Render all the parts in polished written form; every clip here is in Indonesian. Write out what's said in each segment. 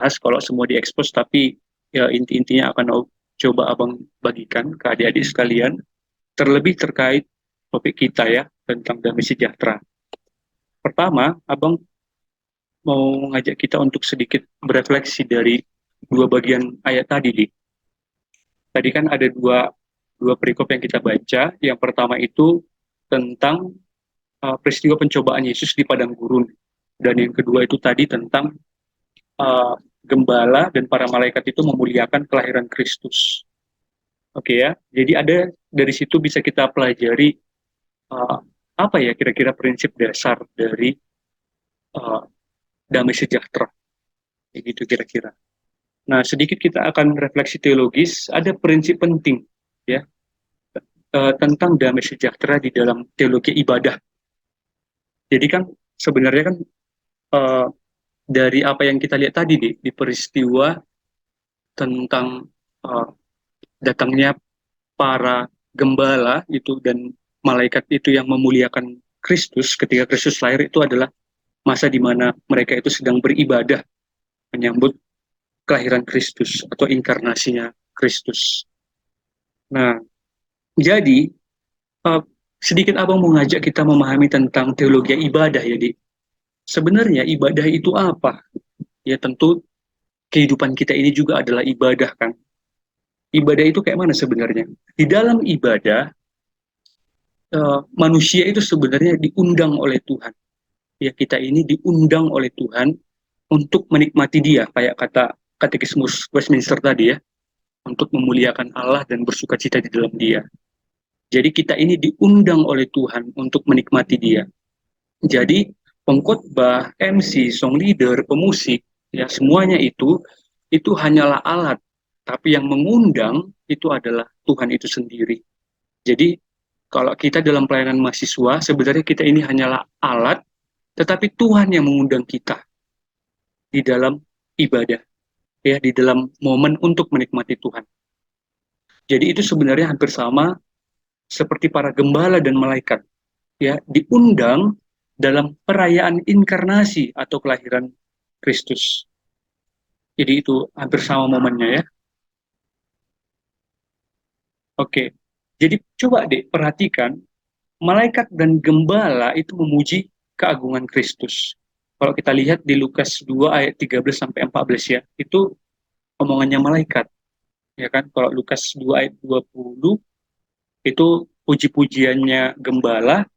kalau semua diekspos, tapi ya inti-intinya akan coba abang bagikan ke adik-adik sekalian, terlebih terkait topik kita ya, tentang damai sejahtera. Pertama, abang mau ngajak kita untuk sedikit berefleksi dari dua bagian ayat tadi, Di. Tadi kan ada dua perikop yang kita baca. Yang pertama itu tentang peristiwa pencobaan Yesus di padang gurun. Dan yang kedua itu tadi tentang uh, gembala dan para malaikat itu memuliakan kelahiran Kristus. Oke ya, jadi ada dari situ bisa kita pelajari uh, apa ya kira-kira prinsip dasar dari uh, damai sejahtera, begitu kira-kira. Nah, sedikit kita akan refleksi teologis. Ada prinsip penting ya tentang damai sejahtera di dalam teologi ibadah. Jadi kan sebenarnya kan uh, dari apa yang kita lihat tadi di peristiwa tentang uh, datangnya para gembala itu dan malaikat itu yang memuliakan Kristus ketika Kristus lahir itu adalah masa di mana mereka itu sedang beribadah menyambut kelahiran Kristus atau inkarnasinya Kristus. Nah, jadi uh, sedikit abang mau ngajak kita memahami tentang teologi ibadah ya, Di. Sebenarnya ibadah itu apa? Ya tentu kehidupan kita ini juga adalah ibadah kan. Ibadah itu kayak mana sebenarnya? Di dalam ibadah, manusia itu sebenarnya diundang oleh Tuhan. Ya kita ini diundang oleh Tuhan untuk menikmati Dia, kayak kata Katekismus Westminster tadi ya, untuk memuliakan Allah dan bersuka cita di dalam Dia. Jadi kita ini diundang oleh Tuhan untuk menikmati Dia. Jadi pengkhotbah, MC, song leader, pemusik, ya semuanya itu hanyalah alat, tapi yang mengundang itu adalah Tuhan itu sendiri. Jadi kalau kita dalam pelayanan mahasiswa, sebenarnya kita ini hanyalah alat, tetapi Tuhan yang mengundang kita di dalam ibadah, ya di dalam momen untuk menikmati Tuhan. Jadi itu sebenarnya hampir sama seperti para gembala dan malaikat, ya diundang dalam perayaan inkarnasi atau kelahiran Kristus. Jadi itu hampir sama momennya ya. Oke. Jadi coba deh perhatikan malaikat dan gembala itu memuji keagungan Kristus. Kalau kita lihat di Lukas 2 ayat 13 sampai 14 ya, itu omongannya malaikat, ya kan? Kalau Lukas 2 ayat 20 itu puji-pujiannya gembala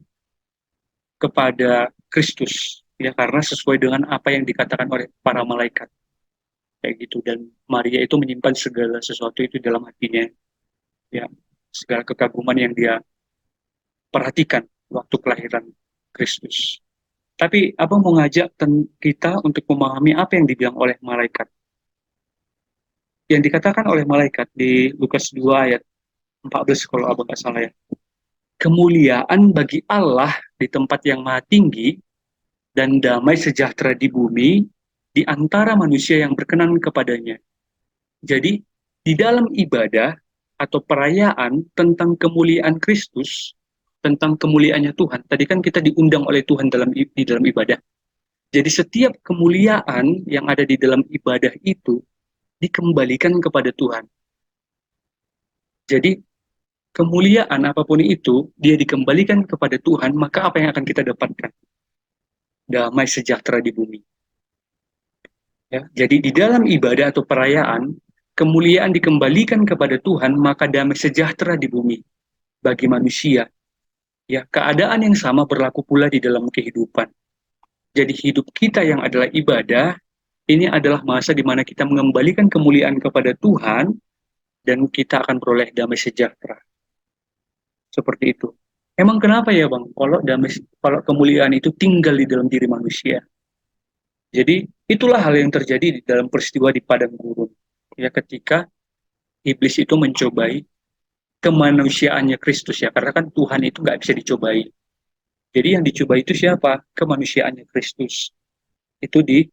kepada Kristus, ya karena sesuai dengan apa yang dikatakan oleh para malaikat kayak gitu, dan Maria itu menyimpan segala sesuatu itu dalam hatinya, ya segala kekaguman yang dia perhatikan waktu kelahiran Kristus. Tapi abang mau ngajak kita untuk memahami apa yang dibilang oleh malaikat. Yang dikatakan oleh malaikat di Lukas 2 ayat 14 kalau abang nggak salah ya. Kemuliaan bagi Allah di tempat yang maha tinggi dan damai sejahtera di bumi di antara manusia yang berkenan kepadanya. Jadi di dalam ibadah atau perayaan tentang kemuliaan Kristus, tentang kemuliaannya Tuhan. Tadi kan kita diundang oleh Tuhan di dalam ibadah. Jadi setiap kemuliaan yang ada di dalam ibadah itu dikembalikan kepada Tuhan. Jadi kemuliaan apapun itu, dia dikembalikan kepada Tuhan, maka apa yang akan kita dapatkan? Damai sejahtera di bumi. Ya, jadi di dalam ibadah atau perayaan, kemuliaan dikembalikan kepada Tuhan, maka damai sejahtera di bumi bagi manusia. Ya, keadaan yang sama berlaku pula di dalam kehidupan. Jadi hidup kita yang adalah ibadah, ini adalah masa di mana kita mengembalikan kemuliaan kepada Tuhan dan kita akan beroleh damai sejahtera. Seperti itu. Emang kenapa ya Bang? Kalau kemuliaan itu tinggal di dalam diri manusia. Jadi itulah hal yang terjadi di dalam peristiwa di padang gurun. Ya ketika iblis itu mencobai kemanusiaannya Kristus ya, karena kan Tuhan itu nggak bisa dicobai. Jadi yang dicobai itu siapa? Kemanusiaannya Kristus. Itu di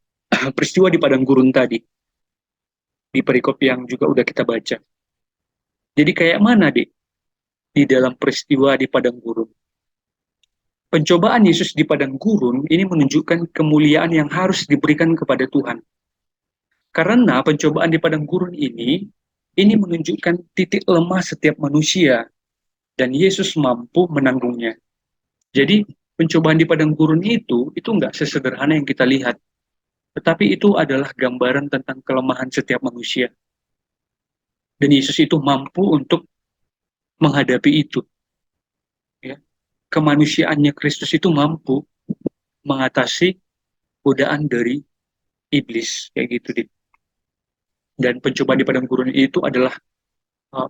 peristiwa di padang gurun tadi, di perikop yang juga udah kita baca. Jadi kayak mana, Dik, di dalam peristiwa di padang gurun? Pencobaan Yesus di padang gurun ini menunjukkan kemuliaan yang harus diberikan kepada Tuhan. Karena pencobaan di padang gurun ini menunjukkan titik lemah setiap manusia, dan Yesus mampu menanggungnya. Jadi, pencobaan di padang gurun itu nggak sesederhana yang kita lihat, tetapi itu adalah gambaran tentang kelemahan setiap manusia. Dan Yesus itu mampu untuk menghadapi itu. Ya. Kemanusiaannya Kristus itu mampu mengatasi godaan dari iblis, kayak gitu. Dan pencobaan di padang gurun itu adalah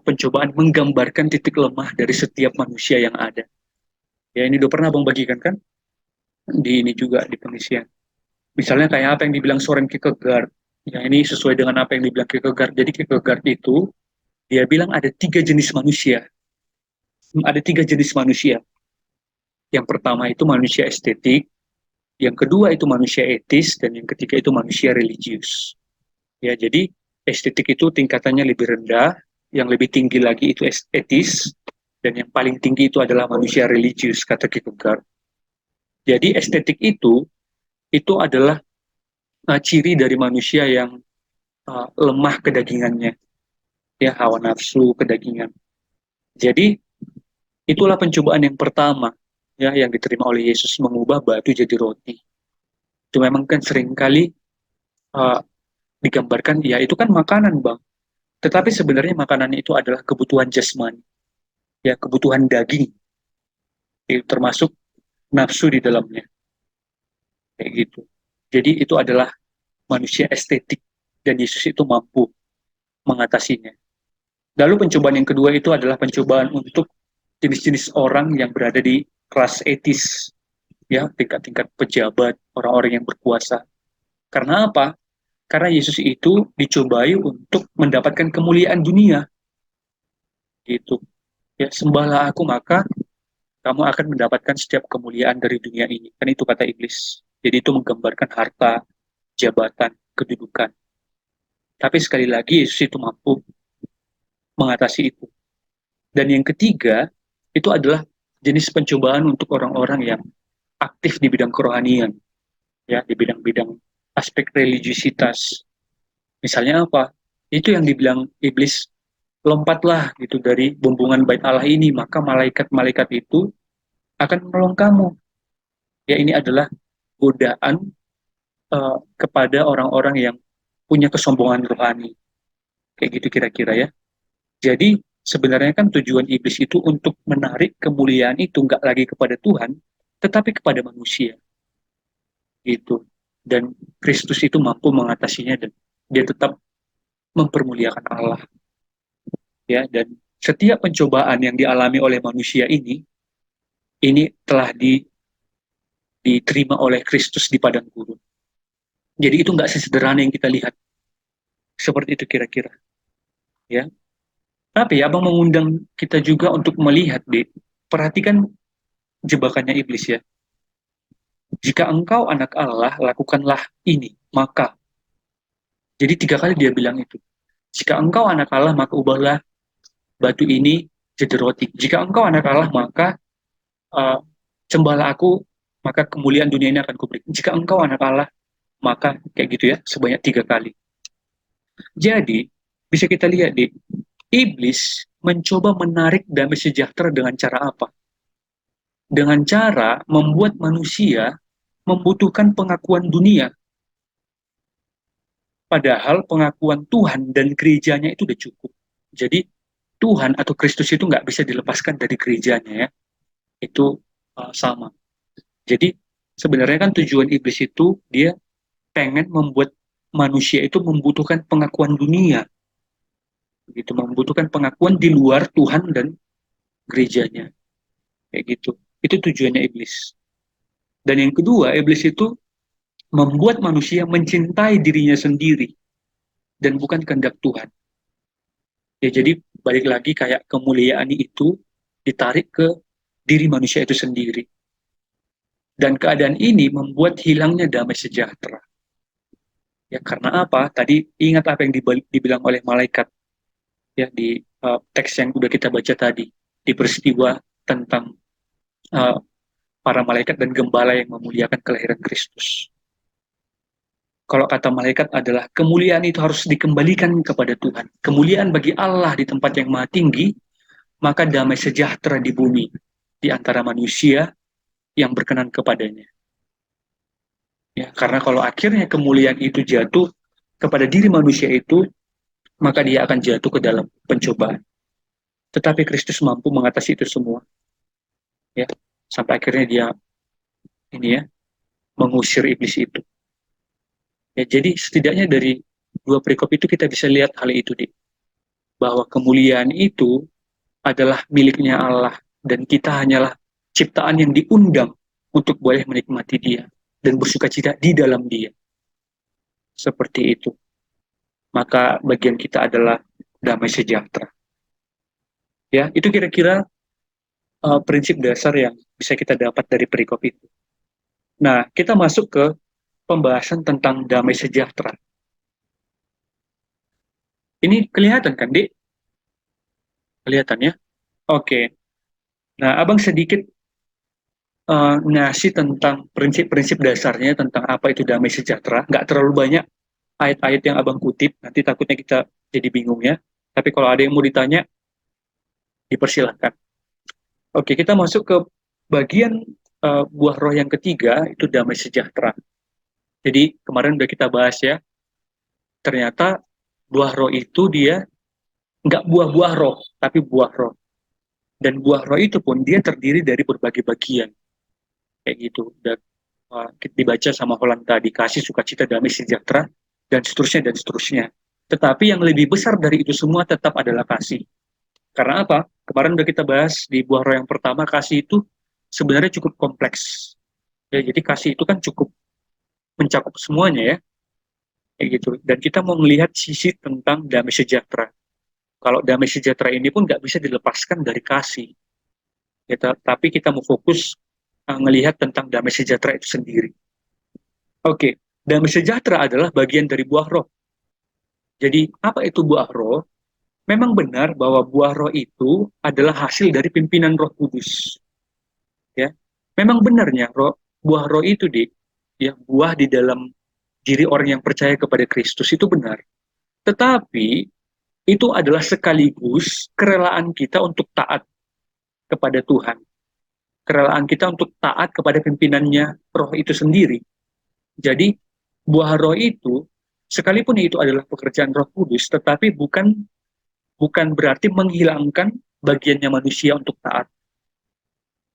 pencobaan menggambarkan titik lemah dari setiap manusia yang ada. Ya, ini udah pernah Bang bagikan kan? Di ini juga, di pengisian. Misalnya kayak apa yang dibilang Soren Kierkegaard. Ya, ini sesuai dengan apa yang dibilang Kierkegaard. Jadi Kierkegaard itu, dia bilang ada 3 jenis manusia. Ada 3 jenis manusia. Yang pertama itu manusia estetik, yang kedua itu manusia etis, dan yang ketiga itu manusia religius. Ya, jadi estetik itu tingkatannya lebih rendah, yang lebih tinggi lagi itu etis, dan yang paling tinggi itu adalah manusia religius, kata Kierkegaard. Jadi estetik itu adalah ciri dari manusia yang lemah kedagingannya, ya, hawa nafsu, kedagingan. Jadi itulah pencobaan yang pertama, ya, yang diterima oleh Yesus, mengubah batu jadi roti. Itu memang kan seringkali uh, digambarkan, ya itu kan makanan bang, tetapi sebenarnya makanan itu adalah kebutuhan jasmani, ya, kebutuhan daging, itu termasuk nafsu di dalamnya, kayak gitu. Jadi itu adalah manusia estetik, dan Yesus itu mampu mengatasinya. Lalu pencobaan yang kedua itu adalah pencobaan untuk jenis-jenis orang yang berada di kelas etis, ya, tingkat-tingkat pejabat, orang-orang yang berkuasa. Karena apa? Karena Yesus itu dicobai untuk mendapatkan kemuliaan dunia, gitu. Ya, sembahlah aku maka kamu akan mendapatkan setiap kemuliaan dari dunia ini. Kan itu kata iblis. Jadi itu menggambarkan harta, jabatan, kedudukan. Tapi sekali lagi Yesus itu mampu mengatasi itu. Dan yang ketiga, itu adalah jenis pencobaan untuk orang-orang yang aktif di bidang kerohanian, ya, di bidang-bidang aspek religiusitas. Misalnya apa? Itu yang dibilang iblis, lompatlah gitu dari bumbungan bait Allah ini, maka malaikat-malaikat itu akan menolong kamu. Ya, ini adalah godaan kepada orang-orang yang punya kesombongan rohani. Kayak gitu kira-kira ya. Jadi sebenarnya kan tujuan iblis itu untuk menarik kemuliaan itu nggak lagi kepada Tuhan, tetapi kepada manusia. Gitu. Dan Kristus itu mampu mengatasinya, dan dia tetap mempermuliakan Allah, ya. Dan setiap pencobaan yang dialami oleh manusia ini telah diterima oleh Kristus di padang gurun. Jadi itu nggak sesederhana yang kita lihat. Seperti itu kira-kira, ya. Tapi abang mengundang kita juga untuk melihat, deh, perhatikan jebakannya iblis ya. Jika engkau anak Allah, lakukanlah ini, maka. Jadi 3 kali dia bilang itu. Jika engkau anak Allah, maka ubahlah batu ini jadi roti. Jika engkau anak Allah, maka uh, sembahlah aku, maka kemuliaan dunia ini akan kuberi. Jika engkau anak Allah, maka kayak gitu ya, sebanyak 3 kali. Jadi, bisa kita lihat di iblis mencoba menarik damai sejahtera dengan cara apa? Dengan cara membuat manusia membutuhkan pengakuan dunia. Padahal pengakuan Tuhan dan gerejanya itu udah cukup. Jadi Tuhan atau Kristus itu nggak bisa dilepaskan dari gerejanya ya. Itu sama. Jadi sebenarnya kan tujuan iblis itu dia pengen membuat manusia itu membutuhkan pengakuan dunia, gitu, membutuhkan pengakuan di luar Tuhan dan gerejanya, kayak gitu. Itu tujuannya iblis. Dan yang kedua, iblis itu membuat manusia mencintai dirinya sendiri dan bukan kehendak Tuhan. Ya, jadi balik lagi kayak kemuliaan itu ditarik ke diri manusia itu sendiri. Dan keadaan ini membuat hilangnya damai sejahtera. Ya, karena apa? Tadi ingat apa yang dibilang oleh malaikat ya di teks yang udah kita baca tadi, di peristiwa tentang uh, para malaikat dan gembala yang memuliakan kelahiran Kristus. Kalau kata malaikat adalah kemuliaan itu harus dikembalikan kepada Tuhan. Kemuliaan bagi Allah di tempat yang maha tinggi, maka damai sejahtera di bumi di antara manusia yang berkenan kepadanya. Ya, karena kalau akhirnya kemuliaan itu jatuh kepada diri manusia itu, maka dia akan jatuh ke dalam pencobaan. Tetapi Kristus mampu mengatasi itu semua, ya, sampai akhirnya dia ini ya mengusir iblis itu. Ya, jadi setidaknya dari dua perikop itu kita bisa lihat hal itu, Dik, bahwa kemuliaan itu adalah miliknya Allah dan kita hanyalah ciptaan yang diundang untuk boleh menikmati Dia dan bersukacita di dalam Dia. Seperti itu. Maka bagian kita adalah damai sejahtera. Ya, itu kira-kira prinsip dasar yang bisa kita dapat dari perikop itu. Nah, kita masuk ke pembahasan tentang damai sejahtera. Ini kelihatan kan, Dik? Kelihatan ya? Oke. Nah, Abang sedikit ngasih tentang prinsip-prinsip dasarnya tentang apa itu damai sejahtera. Nggak terlalu banyak ayat-ayat yang Abang kutip, nanti takutnya kita jadi bingung ya. Tapi kalau ada yang mau ditanya, dipersilahkan. Oke, kita masuk ke bagian buah roh yang ketiga, itu damai sejahtera. Jadi kemarin udah kita bahas ya, ternyata buah roh itu dia nggak buah-buah roh, tapi buah roh. Dan buah roh itu pun dia terdiri dari berbagai bagian, kayak gitu. Dan dibaca sama Holland tadi, kasih, sukacita, damai sejahtera, dan seterusnya, dan seterusnya. Tetapi yang lebih besar dari itu semua tetap adalah kasih. Karena apa? Kemarin udah kita bahas di buah roh yang pertama, kasih itu sebenarnya cukup kompleks. Ya, jadi kasih itu kan cukup mencakup semuanya ya, kayak gitu. Dan kita mau melihat sisi tentang damai sejahtera. Kalau damai sejahtera ini pun nggak bisa dilepaskan dari kasih. Ya, tapi kita mau fokus melihat tentang damai sejahtera itu sendiri. Oke, damai sejahtera adalah bagian dari buah roh. Jadi, apa itu buah roh? Memang benar bahwa buah roh itu adalah hasil dari pimpinan Roh Kudus. Ya, memang benarnya buah roh itu ya buah di dalam diri orang yang percaya kepada Kristus itu benar. Tetapi itu adalah sekaligus kerelaan kita untuk taat kepada Tuhan. Kerelaan kita untuk taat kepada pimpinannya roh itu sendiri. Jadi buah roh itu sekalipun itu adalah pekerjaan Roh Kudus, tetapi bukan berarti menghilangkan bagiannya manusia untuk taat.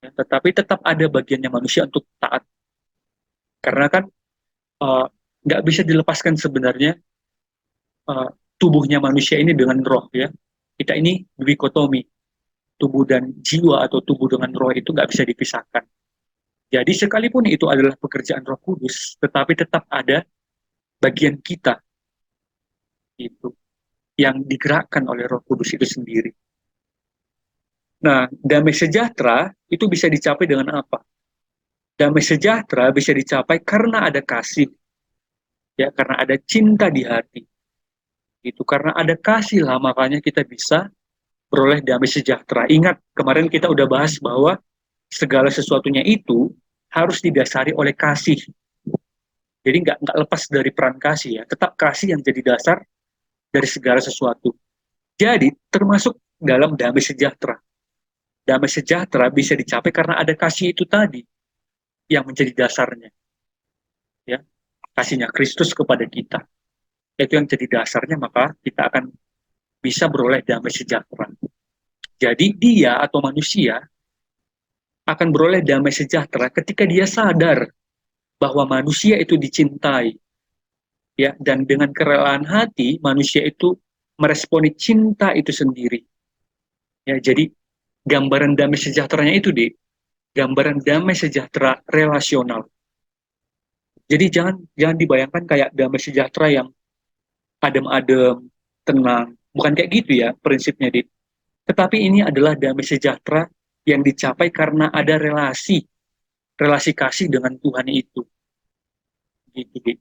Ya, tetapi tetap ada bagiannya manusia untuk taat. Karena kan uh, nggak bisa dilepaskan sebenarnya uh, tubuhnya manusia ini dengan roh ya. Kita ini dikotomi, tubuh dan jiwa atau tubuh dengan roh itu nggak bisa dipisahkan. Jadi sekalipun itu adalah pekerjaan Roh Kudus, tetapi tetap ada bagian kita itu yang digerakkan oleh Roh Kudus itu sendiri. Nah, damai sejahtera itu bisa dicapai dengan apa? Damai sejahtera bisa dicapai karena ada kasih, ya, karena ada cinta di hati. Itu karena ada kasih lah makanya kita bisa beroleh damai sejahtera. Ingat, kemarin kita udah bahas bahwa segala sesuatunya itu harus didasari oleh kasih. Jadi nggak lepas dari peran kasih ya, tetap kasih yang jadi dasar dari segala sesuatu. Jadi termasuk dalam damai sejahtera. Damai sejahtera bisa dicapai karena ada kasih itu tadi yang menjadi dasarnya. Ya, kasihnya Kristus kepada kita. Itu yang jadi dasarnya, maka kita akan bisa beroleh damai sejahtera. Jadi dia atau manusia akan beroleh damai sejahtera ketika dia sadar bahwa manusia itu dicintai, ya, dan dengan kerelaan hati manusia itu meresponi cinta itu sendiri. Ya, jadi gambaran damai sejahteranya itu gambaran damai sejahtera relasional. Jadi jangan dibayangkan kayak damai sejahtera yang adem-adem, tenang. Bukan kayak gitu ya prinsipnya, Dik. Tetapi ini adalah damai sejahtera yang dicapai karena ada relasi kasih dengan Tuhan itu. Gitu, Dik.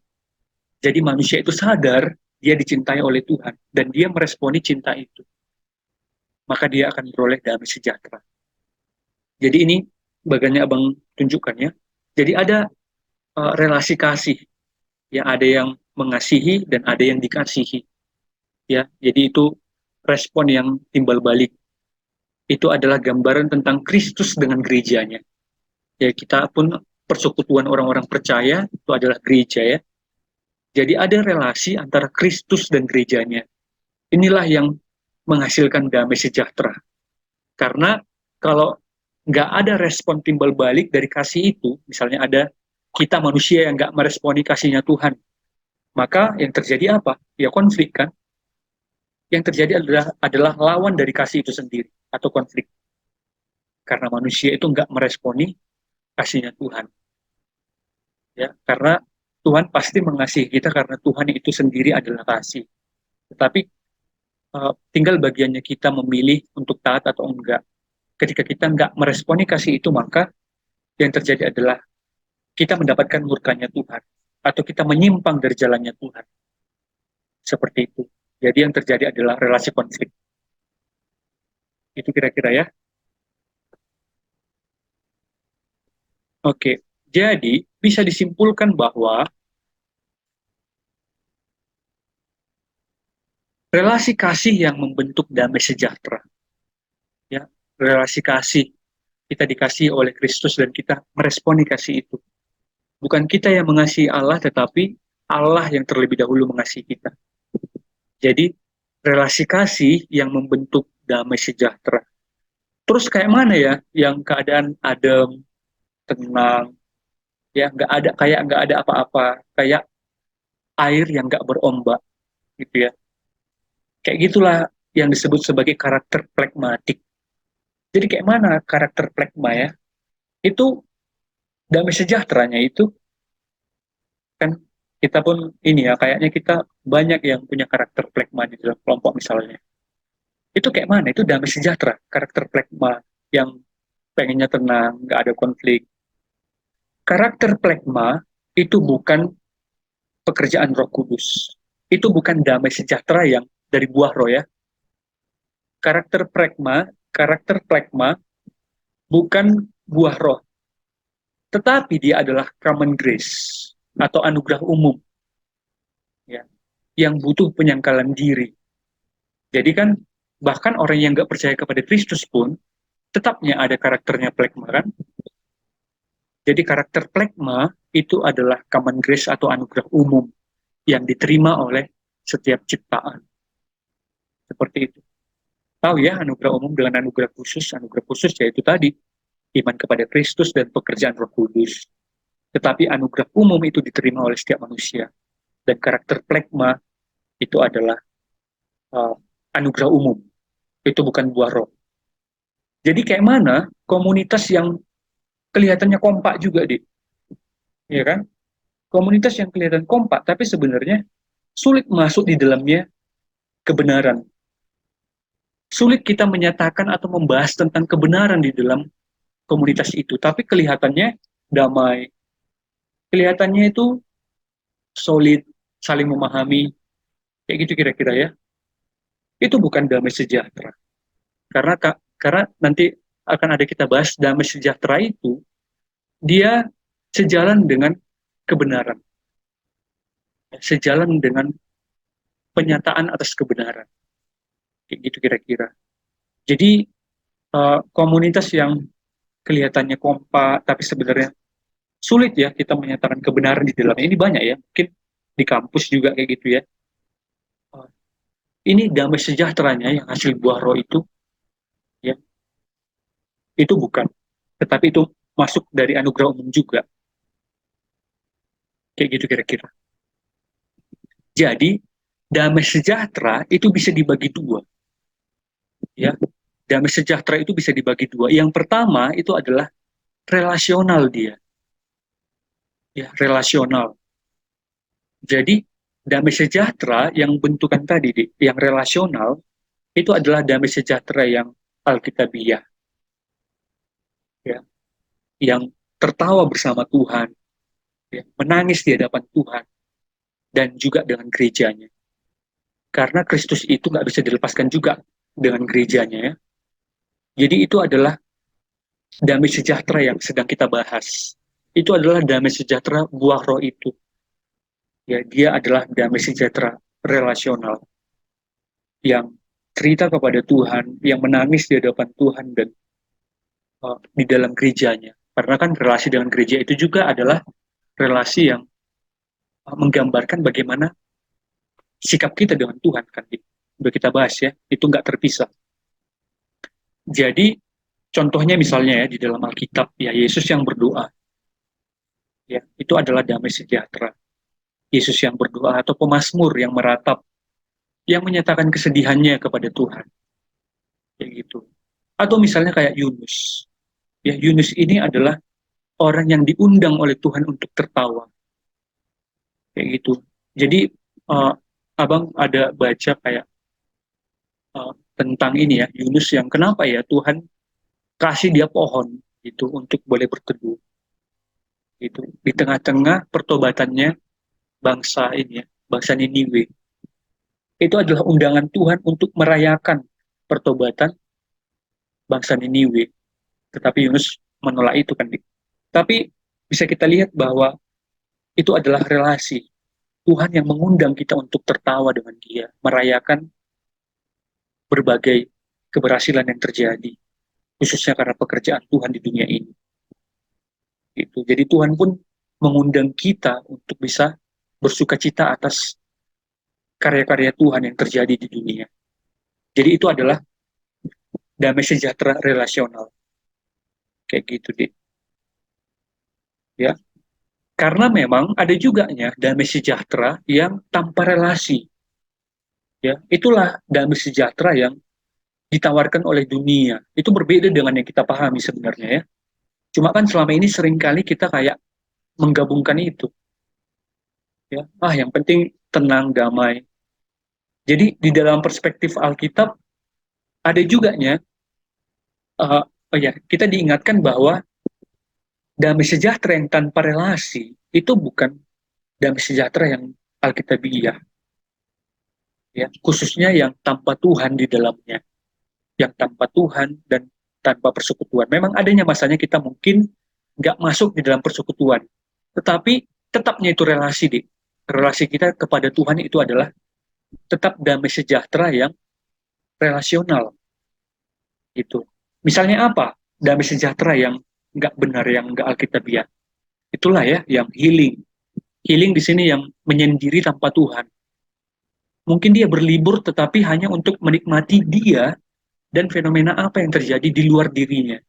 Jadi manusia itu sadar dia dicintai oleh Tuhan dan dia meresponi cinta itu. Maka dia akan beroleh damai sejahtera. Jadi ini bagiannya Abang tunjukkan ya. Jadi ada relasi kasih. Ya, ada yang mengasihi dan ada yang dikasihi. Ya, jadi itu respon yang timbal balik. Itu adalah gambaran tentang Kristus dengan gerejanya. Ya, kita pun persekutuan orang-orang percaya itu adalah gereja ya. Jadi ada relasi antara Kristus dan gerejanya. Inilah yang menghasilkan damai sejahtera. Karena kalau nggak ada respon timbal balik dari kasih itu, misalnya ada kita manusia yang nggak meresponi kasihnya Tuhan, maka yang terjadi apa? Ya konflik kan. Yang terjadi adalah lawan dari kasih itu sendiri atau konflik. Karena manusia itu nggak meresponi kasihnya Tuhan. Ya, karena Tuhan pasti mengasihi kita karena Tuhan itu sendiri adalah kasih. Tetapi tinggal bagiannya kita memilih untuk taat atau enggak. Ketika kita nggak meresponi kasih itu, maka yang terjadi adalah kita mendapatkan murkanya Tuhan. Atau kita menyimpang dari jalannya Tuhan. Seperti itu. Jadi yang terjadi adalah relasi konflik. Itu kira-kira ya. Oke, jadi bisa disimpulkan bahwa relasi kasih yang membentuk damai sejahtera. Ya, relasi kasih kita dikasih oleh Kristus dan kita meresponi kasih itu. Bukan kita yang mengasihi Allah, tetapi Allah yang terlebih dahulu mengasihi kita. Jadi relasi kasih yang membentuk damai sejahtera. Terus kayak mana ya yang keadaan adem, tenang, ya nggak ada apa-apa, kayak air yang nggak berombak, gitu ya. Kayak gitulah yang disebut sebagai karakter plekmatik. Jadi kayak mana karakter plekma ya? Itu damai sejahteranya itu kan kita pun ini ya kayaknya kita banyak yang punya karakter plekma di dalam kelompok misalnya. Itu kayak mana? Itu damai sejahtera, karakter plekma yang pengennya tenang, nggak ada konflik. Karakter plekma itu bukan pekerjaan Roh Kudus. Itu bukan damai sejahtera yang dari buah roh ya. Karakter plekma bukan buah roh, tetapi dia adalah common grace atau anugerah umum ya, yang butuh penyangkalan diri. Jadi kan bahkan orang yang nggak percaya kepada Kristus pun tetapnya ada karakternya plekma kan. Jadi karakter plekma itu adalah common grace atau anugerah umum yang diterima oleh setiap ciptaan. Seperti itu. Tahu ya anugerah umum dengan anugerah khusus. Anugerah khusus yaitu tadi iman kepada Kristus dan pekerjaan Roh Kudus. Tetapi anugerah umum itu diterima oleh setiap manusia. Dan karakter plekma itu adalah uh, anugerah umum. Itu bukan buah roh. Jadi kayak mana komunitas yang kelihatannya kompak juga, Dik. Ya kan? Komunitas yang kelihatan kompak, tapi sebenarnya sulit masuk di dalamnya kebenaran. Sulit kita menyatakan atau membahas tentang kebenaran di dalam komunitas itu. Tapi kelihatannya damai. Kelihatannya itu solid, saling memahami. Kayak gitu kira-kira ya. Itu bukan damai sejahtera. Karena nanti akan ada kita bahas damai sejahtera itu dia sejalan dengan kebenaran, sejalan dengan penyataan atas kebenaran, kayak gitu kira-kira. Jadi komunitas yang kelihatannya kompak, tapi sebenarnya sulit ya kita menyatakan kebenaran di dalamnya. Ini banyak ya, mungkin di kampus juga kayak gitu ya. Uh, ini damai sejahteranya yang hasil buah roh ya itu bukan, tetapi itu masuk dari anugerah umum juga, kayak gitu kira-kira. Jadi damai sejahtera itu bisa dibagi dua, ya. Damai sejahtera itu bisa dibagi dua. Yang pertama itu adalah relasional dia, ya relasional. Jadi damai sejahtera yang bentukan tadi, yang relasional itu adalah damai sejahtera yang alkitabiah, ya, yang tertawa bersama Tuhan, ya, menangis di hadapan Tuhan dan juga dengan gerejanya. Karena Kristus itu nggak bisa dilepaskan juga dengan gerejanya, ya. Jadi itu adalah damai sejahtera yang sedang kita bahas. Itu adalah damai sejahtera buah roh itu. Ya, dia adalah damai sejahtera relasional yang cerita kepada Tuhan, yang menangis di hadapan Tuhan dan di dalam gerejanya. Karena kan relasi dengan gereja itu juga adalah relasi yang menggambarkan bagaimana sikap kita dengan Tuhan kan. Udah kita bahas ya, itu nggak terpisah. Jadi contohnya misalnya ya di dalam Alkitab ya Yesus yang berdoa ya itu adalah damai sejahtera. Yesus yang berdoa atau pemazmur yang meratap yang menyatakan kesedihannya kepada Tuhan kayak gitu. Atau misalnya kayak Yunus. Ya Yunus ini adalah orang yang diundang oleh Tuhan untuk tertawa kayak gitu. Jadi uh, abang ada baca kayak tentang ini ya Yunus yang kenapa ya Tuhan kasih dia pohon gitu untuk boleh berteduh gitu di tengah-tengah pertobatannya bangsa ini ya bangsa Niniwe itu adalah undangan Tuhan untuk merayakan pertobatan bangsa Niniwe tetapi Yunus menolak itu kan tapi bisa kita lihat bahwa itu adalah relasi Tuhan yang mengundang kita untuk tertawa dengan dia merayakan berbagai keberhasilan yang terjadi khususnya karena pekerjaan Tuhan di dunia ini gitu. Jadi Tuhan pun mengundang kita untuk bisa bersuka cita atas karya-karya Tuhan yang terjadi di dunia. Jadi itu adalah damai sejahtera relasional kayak gitu deh. Ya, karena memang ada juga ya damai sejahtera yang tanpa relasi. Ya, itulah damai sejahtera yang ditawarkan oleh dunia. Itu berbeda dengan yang kita pahami sebenarnya ya. Cuma kan selama ini seringkali kita kayak menggabungkan itu. Ya, yang penting tenang, damai. Jadi di dalam perspektif Alkitab ada juga nya oh ya, kita diingatkan bahwa damai sejahtera yang tanpa relasi itu bukan damai sejahtera yang alkitabiah, ya, khususnya yang tanpa Tuhan di dalamnya, yang tanpa Tuhan dan tanpa persekutuan. Memang adanya masanya kita mungkin nggak masuk di dalam persekutuan, tetapi tetapnya itu relasi, di relasi kita kepada Tuhan itu adalah tetap damai sejahtera yang relasional, gitu. Misalnya apa? Damai sejahtera yang nggak benar, yang nggak alkitabiah. Itulah ya yang healing. Healing di sini yang menyendiri tanpa Tuhan. Mungkin dia berlibur tetapi hanya untuk menikmati dia dan fenomena apa yang terjadi di luar dirinya.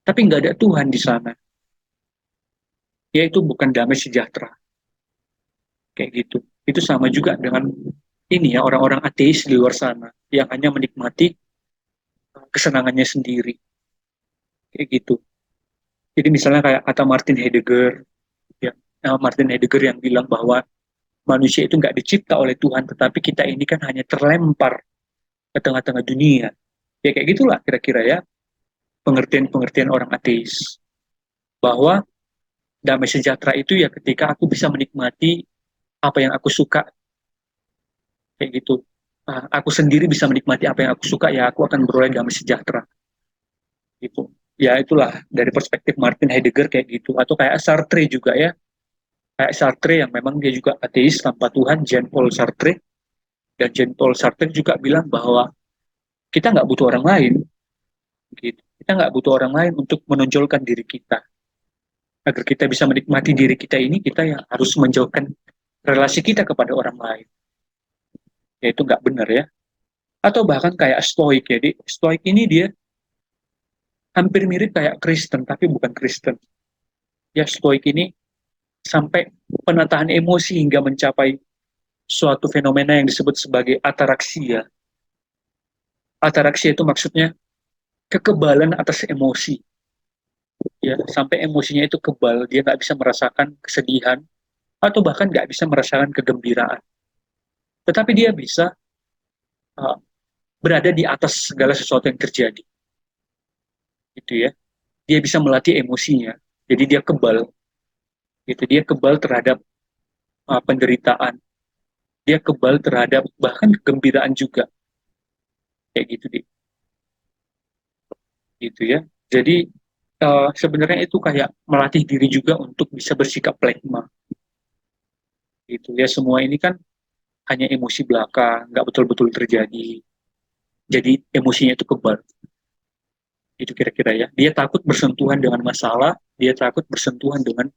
Tapi nggak ada Tuhan di sana. Yaitu bukan damai sejahtera. Kayak gitu. Itu sama juga dengan ini ya orang-orang ateis di luar sana yang hanya menikmati kesenangannya sendiri. Kayak gitu. Jadi misalnya kayak kata Martin Heidegger, ya, Martin Heidegger yang bilang bahwa manusia itu nggak dicipta oleh Tuhan, tetapi kita ini kan hanya terlempar ke tengah-tengah dunia. Ya kayak gitulah kira-kira ya pengertian-pengertian orang ateis. Bahwa damai sejahtera itu ya ketika aku bisa menikmati apa yang aku suka, kayak gitu. Aku sendiri bisa menikmati apa yang aku suka, ya aku akan beroleh damai sejahtera. Gitu. Ya itulah dari perspektif Martin Heidegger kayak gitu. Atau kayak Sartre juga ya. Kayak Sartre yang memang dia juga ateis tanpa Tuhan, Jean-Paul Sartre. Dan Jean-Paul Sartre juga bilang bahwa kita nggak butuh orang lain, gitu. Kita nggak butuh orang lain untuk menonjolkan diri kita. Agar kita bisa menikmati diri kita ini, kita yang harus menjauhkan relasi kita kepada orang lain. Ya itu nggak benar ya. Atau bahkan kayak Stoik ya. Stoik ini dia hampir mirip kayak Kristen, tapi bukan Kristen. Ya Stoik ini sampai penataan emosi hingga mencapai suatu fenomena yang disebut sebagai ataraksia. Ataraksia itu maksudnya kekebalan atas emosi. Ya, sampai emosinya itu kebal, dia nggak bisa merasakan kesedihan, atau bahkan nggak bisa merasakan kegembiraan. Tetapi dia bisa uh, berada di atas segala sesuatu yang terjadi. Gitu ya. Dia bisa melatih emosinya. Jadi dia kebal. Gitu. Dia kebal terhadap penderitaan. Dia kebal terhadap bahkan kegembiraan juga. Kayak gitu deh. Gitu ya. Jadi sebenarnya itu kayak melatih diri juga untuk bisa bersikap plekma. Gitu ya, semua ini kan hanya emosi belaka, nggak betul-betul terjadi. Jadi emosinya itu kebal. Itu kira-kira ya. Dia takut bersentuhan dengan masalah, dia takut bersentuhan dengan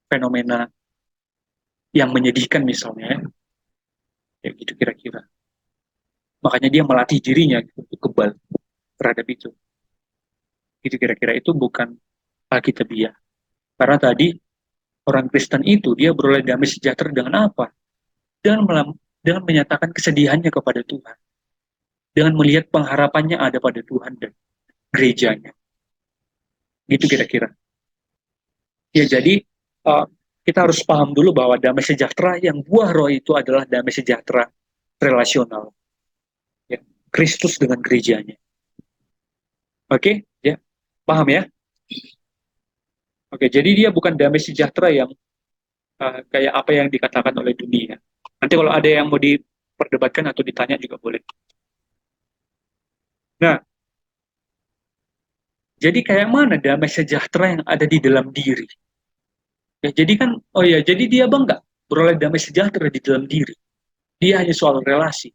fenomena yang menyedihkan misalnya, ya gitu kira-kira. Makanya dia melatih dirinya untuk kebal terhadap itu. Itu kira-kira itu bukan Alkitabiah. Karena tadi orang Kristen itu dia beroleh damai sejahtera dengan apa? Dengan menyatakan kesedihannya kepada Tuhan, dengan melihat pengharapannya ada pada Tuhan dan gerejanya. Gitu kira-kira. Ya jadi uh, kita harus paham dulu bahwa damai sejahtera yang buah roh itu adalah damai sejahtera relasional. Ya. Kristus dengan gerejanya. Oke, ya, paham ya? Oke, jadi dia bukan damai sejahtera yang kayak apa yang dikatakan oleh dunia. Nanti kalau ada yang mau diperdebatkan atau ditanya juga boleh. Nah, jadi kayak mana damai sejahtera yang ada di dalam diri? Ya, jadi kan, oh ya, jadi dia bangga beroleh damai sejahtera di dalam diri. Dia hanya soal relasi.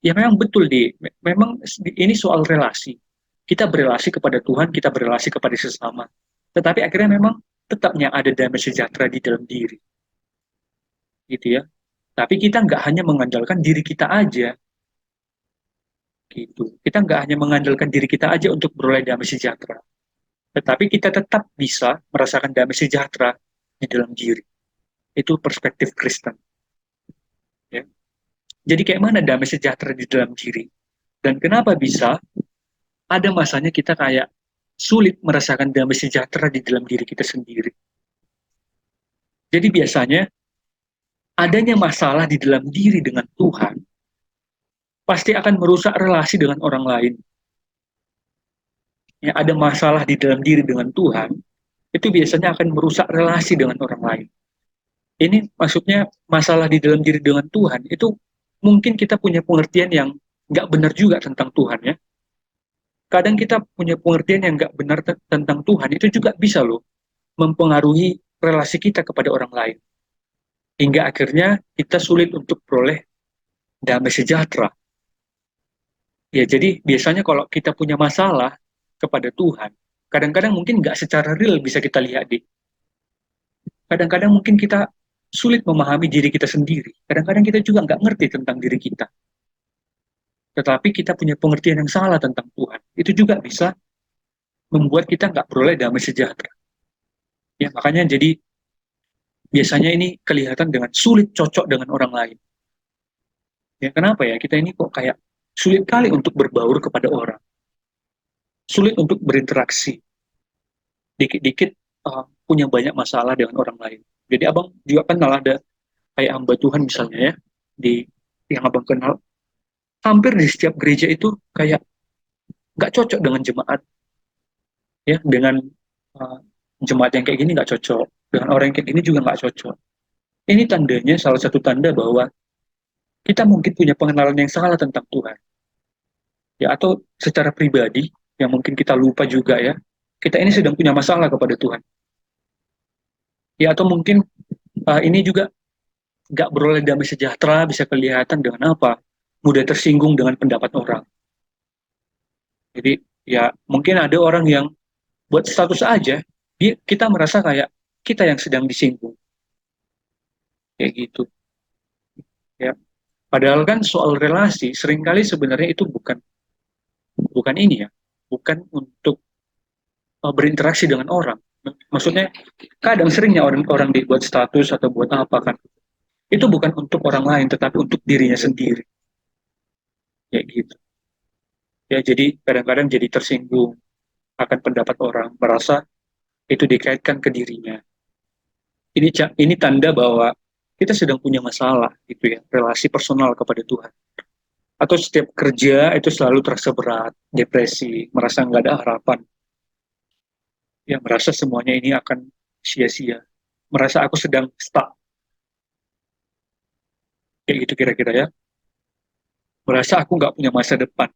Ya memang betul memang ini soal relasi. Kita berelasi kepada Tuhan, kita berelasi kepada sesama. Tetapi akhirnya memang tetapnya ada damai sejahtera di dalam diri, gitu ya. Tapi kita nggak hanya mengandalkan diri kita aja, gitu. Kita nggak hanya mengandalkan diri kita aja untuk beroleh damai sejahtera. Tetapi kita tetap bisa merasakan damai sejahtera di dalam diri. Itu perspektif Kristen. Ya. Jadi kayak mana damai sejahtera di dalam diri? Dan kenapa bisa ada masanya kita kayak sulit merasakan damai sejahtera di dalam diri kita sendiri. Jadi biasanya adanya masalah di dalam diri dengan Tuhan pasti akan merusak relasi dengan orang lain. Ya, ada masalah di dalam diri dengan Tuhan, itu biasanya akan merusak relasi dengan orang lain. Ini maksudnya masalah di dalam diri dengan Tuhan, itu mungkin kita punya pengertian yang nggak benar juga tentang Tuhan ya. Kadang kita punya pengertian yang nggak benar tentang Tuhan, itu juga bisa loh mempengaruhi relasi kita kepada orang lain. Hingga akhirnya kita sulit untuk peroleh damai sejahtera. Ya, jadi biasanya kalau kita punya masalah kepada Tuhan, kadang-kadang mungkin nggak secara real bisa kita lihat di. Kadang-kadang mungkin kita sulit memahami diri kita sendiri. Kadang-kadang kita juga nggak ngerti tentang diri kita. Tetapi kita punya pengertian yang salah tentang Tuhan. Itu juga bisa membuat kita nggak peroleh damai sejahtera. Ya, makanya jadi biasanya ini kelihatan dengan sulit cocok dengan orang lain. Ya, kenapa ya? Kita ini kok kayak sulit kali untuk berbaur kepada orang. Sulit untuk berinteraksi. Dikit-dikit punya banyak masalah dengan orang lain. Jadi abang juga kenal ada kayak hamba Tuhan misalnya ya, di yang abang kenal, hampir di setiap gereja itu kayak nggak cocok dengan jemaat, ya dengan uh, jemaat yang kayak gini nggak cocok, dengan orang yang kayak gini juga nggak cocok. Ini tandanya salah satu tanda bahwa kita mungkin punya pengenalan yang salah tentang Tuhan, ya atau secara pribadi yang mungkin kita lupa juga ya, kita ini sedang punya masalah kepada Tuhan, ya atau mungkin ini juga nggak beroleh damai sejahtera bisa kelihatan dengan apa? Mudah tersinggung dengan pendapat orang. Jadi ya mungkin ada orang yang buat status aja, kita merasa kayak kita yang sedang disinggung, kayak gitu. Ya, padahal kan soal relasi seringkali sebenarnya itu bukan bukan ini ya, bukan untuk berinteraksi dengan orang. Maksudnya kadang seringnya orang-orang dibuat status atau buat apa kan? Itu bukan untuk orang lain, tetapi untuk dirinya sendiri, kayak gitu. Ya, jadi kadang-kadang jadi tersinggung akan pendapat orang, merasa itu dikaitkan ke dirinya. Ini tanda bahwa kita sedang punya masalah gitu ya, relasi personal kepada Tuhan. Atau setiap kerja itu selalu terasa berat, depresi, merasa nggak ada harapan, ya merasa semuanya ini akan sia-sia, merasa aku sedang stuck, kayak gitu kira-kira ya, merasa aku nggak punya masa depan.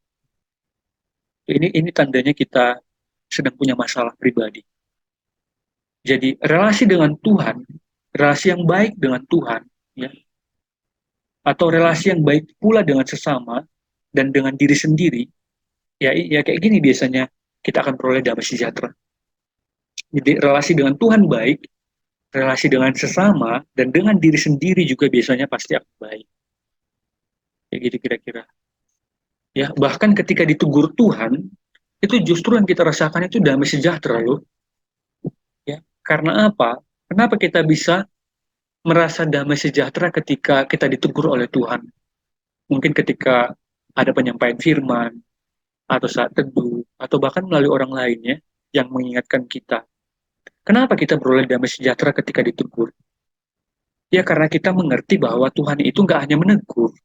Ini tandanya kita sedang punya masalah pribadi. Jadi relasi dengan Tuhan relasi yang baik dengan Tuhan, ya, atau relasi yang baik pula dengan sesama dan dengan diri sendiri, ya kayak gini biasanya kita akan peroleh damai sejahtera. Jadi relasi dengan Tuhan baik, relasi dengan sesama dan dengan diri sendiri juga biasanya pasti akan baik. Kayak gitu kira-kira. Ya, bahkan ketika ditegur Tuhan, itu justru yang kita rasakan itu damai sejahtera loh. Ya, karena apa? Kenapa kita bisa merasa damai sejahtera ketika kita ditegur oleh Tuhan? Mungkin ketika ada penyampaian firman, atau saat teduh, atau bahkan melalui orang lainnya yang mengingatkan kita. Kenapa kita beroleh damai sejahtera ketika ditegur? Ya karena kita mengerti bahwa Tuhan itu nggak hanya menegur.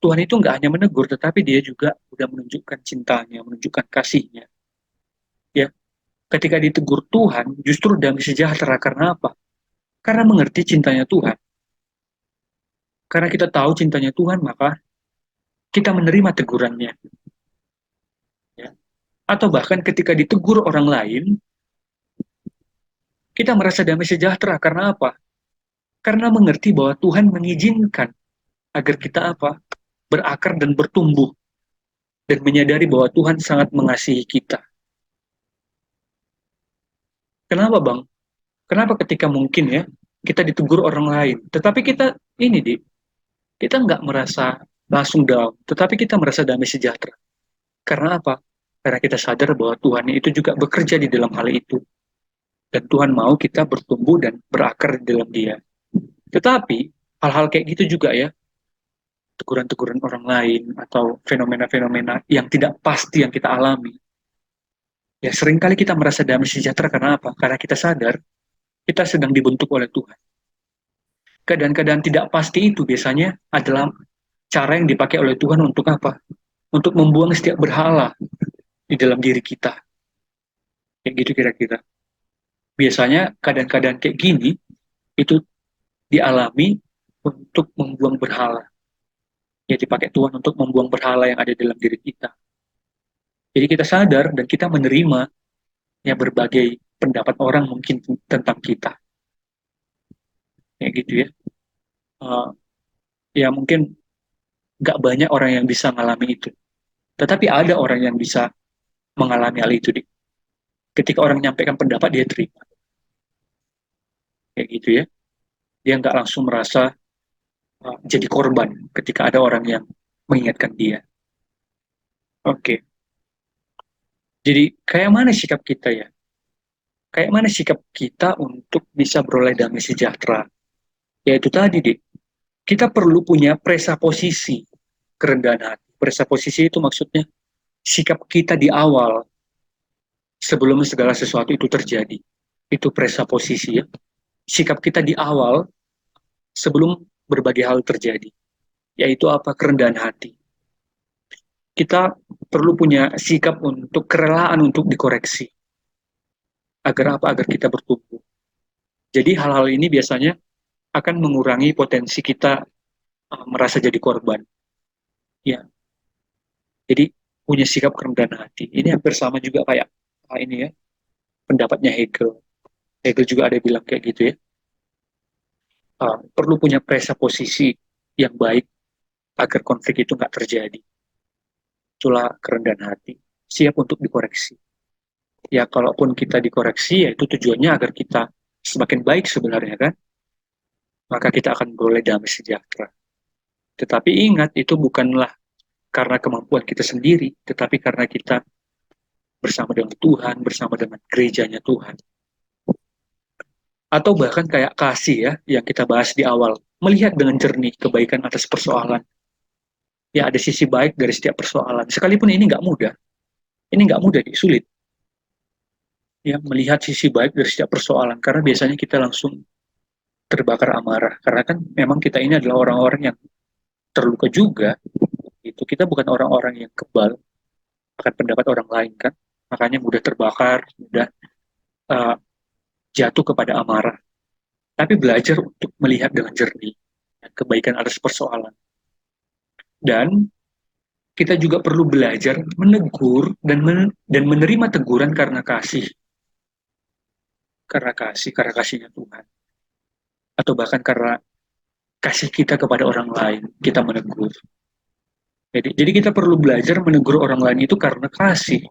Tuhan itu nggak hanya menegur, tetapi dia juga udah menunjukkan cintanya, menunjukkan kasihnya. Ya, ketika ditegur Tuhan, justru damai sejahtera. Karena apa? Karena mengerti cintanya Tuhan. Karena kita tahu cintanya Tuhan, maka kita menerima tegurannya. Ya. Atau bahkan ketika ditegur orang lain, kita merasa damai sejahtera. Karena apa? Karena mengerti bahwa Tuhan mengizinkan agar kita apa? Berakar dan bertumbuh. Dan menyadari bahwa Tuhan sangat mengasihi kita. Kenapa Bang? Kenapa ketika mungkin ya, kita ditegur orang lain, tetapi kita ini kita nggak merasa langsung down, tetapi kita merasa damai sejahtera. Karena apa? Karena kita sadar bahwa Tuhan itu juga bekerja di dalam hal itu. Dan Tuhan mau kita bertumbuh dan berakar di dalam dia. Tetapi, hal-hal kayak gitu juga ya, teguran-teguran orang lain, atau fenomena-fenomena yang tidak pasti yang kita alami. Ya, seringkali kita merasa damai sejahtera karena apa? Karena kita sadar, kita sedang dibentuk oleh Tuhan. Keadaan-keadaan tidak pasti itu biasanya adalah cara yang dipakai oleh Tuhan untuk apa? Untuk membuang setiap berhala di dalam diri kita. Kayak gitu kira-kira. Biasanya keadaan-keadaan kayak gini itu dialami untuk membuang berhala. Ya dipakai Tuhan untuk membuang berhala yang ada dalam diri kita. Jadi kita sadar dan kita menerima ya berbagai pendapat orang mungkin tentang kita. Kayak gitu ya. Uh, ya mungkin nggak banyak orang yang bisa mengalami itu. Tetapi ada orang yang bisa mengalami hal itu. Ketika orang menyampaikan pendapat, dia terima. Kayak gitu ya. Dia nggak langsung merasa jadi korban ketika ada orang yang mengingatkan dia. Oke. Jadi kayak mana sikap kita ya? Kayak mana sikap kita untuk bisa beroleh damai sejahtera? Yaitu tadi, Dik. Kita perlu punya presaposisi kerendahan hati. Presaposisi itu maksudnya sikap kita di awal sebelum segala sesuatu itu terjadi. Itu presaposisi ya. Sikap kita di awal sebelum berbagai hal terjadi. Yaitu apa? Kerendahan hati. Kita perlu punya sikap untuk kerelaan untuk dikoreksi. Agar apa? Agar kita bertumbuh. Jadi hal-hal ini biasanya akan mengurangi potensi kita merasa jadi korban. Ya, jadi punya sikap kerendahan hati. Ini hampir sama juga kayak ini ya, pendapatnya Hegel. Hegel juga ada bilang kayak gitu ya. Perlu punya posisi yang baik agar konflik itu nggak terjadi. Itulah kerendahan hati. Siap untuk dikoreksi. Ya, kalaupun kita dikoreksi, ya itu tujuannya agar kita semakin baik sebenarnya kan. Maka kita akan beroleh damai sejahtera. Tetapi ingat, itu bukanlah karena kemampuan kita sendiri, tetapi karena kita bersama dengan Tuhan, bersama dengan gerejanya Tuhan. Atau bahkan kayak kasih ya, yang kita bahas di awal, melihat dengan jernih kebaikan atas persoalan. Ya ada sisi baik dari setiap persoalan, sekalipun ini nggak mudah. Ini nggak mudah, sulit. Ya, melihat sisi baik dari setiap persoalan, karena biasanya kita langsung terbakar amarah. Karena kan memang kita ini adalah orang-orang yang terluka juga. Itu kita bukan orang-orang yang kebal akan pendapat orang lain kan. Makanya mudah terbakar, mudah uh, jatuh kepada amarah. Tapi belajar untuk melihat dengan jernih kebaikan atas persoalan. Dan kita juga perlu belajar menegur dan menerima teguran karena kasih. Karena kasihnya Tuhan. atau bahkan karena kasih kita kepada orang lain, kita menegur. Jadi kita perlu belajar menegur orang lain itu karena kasih,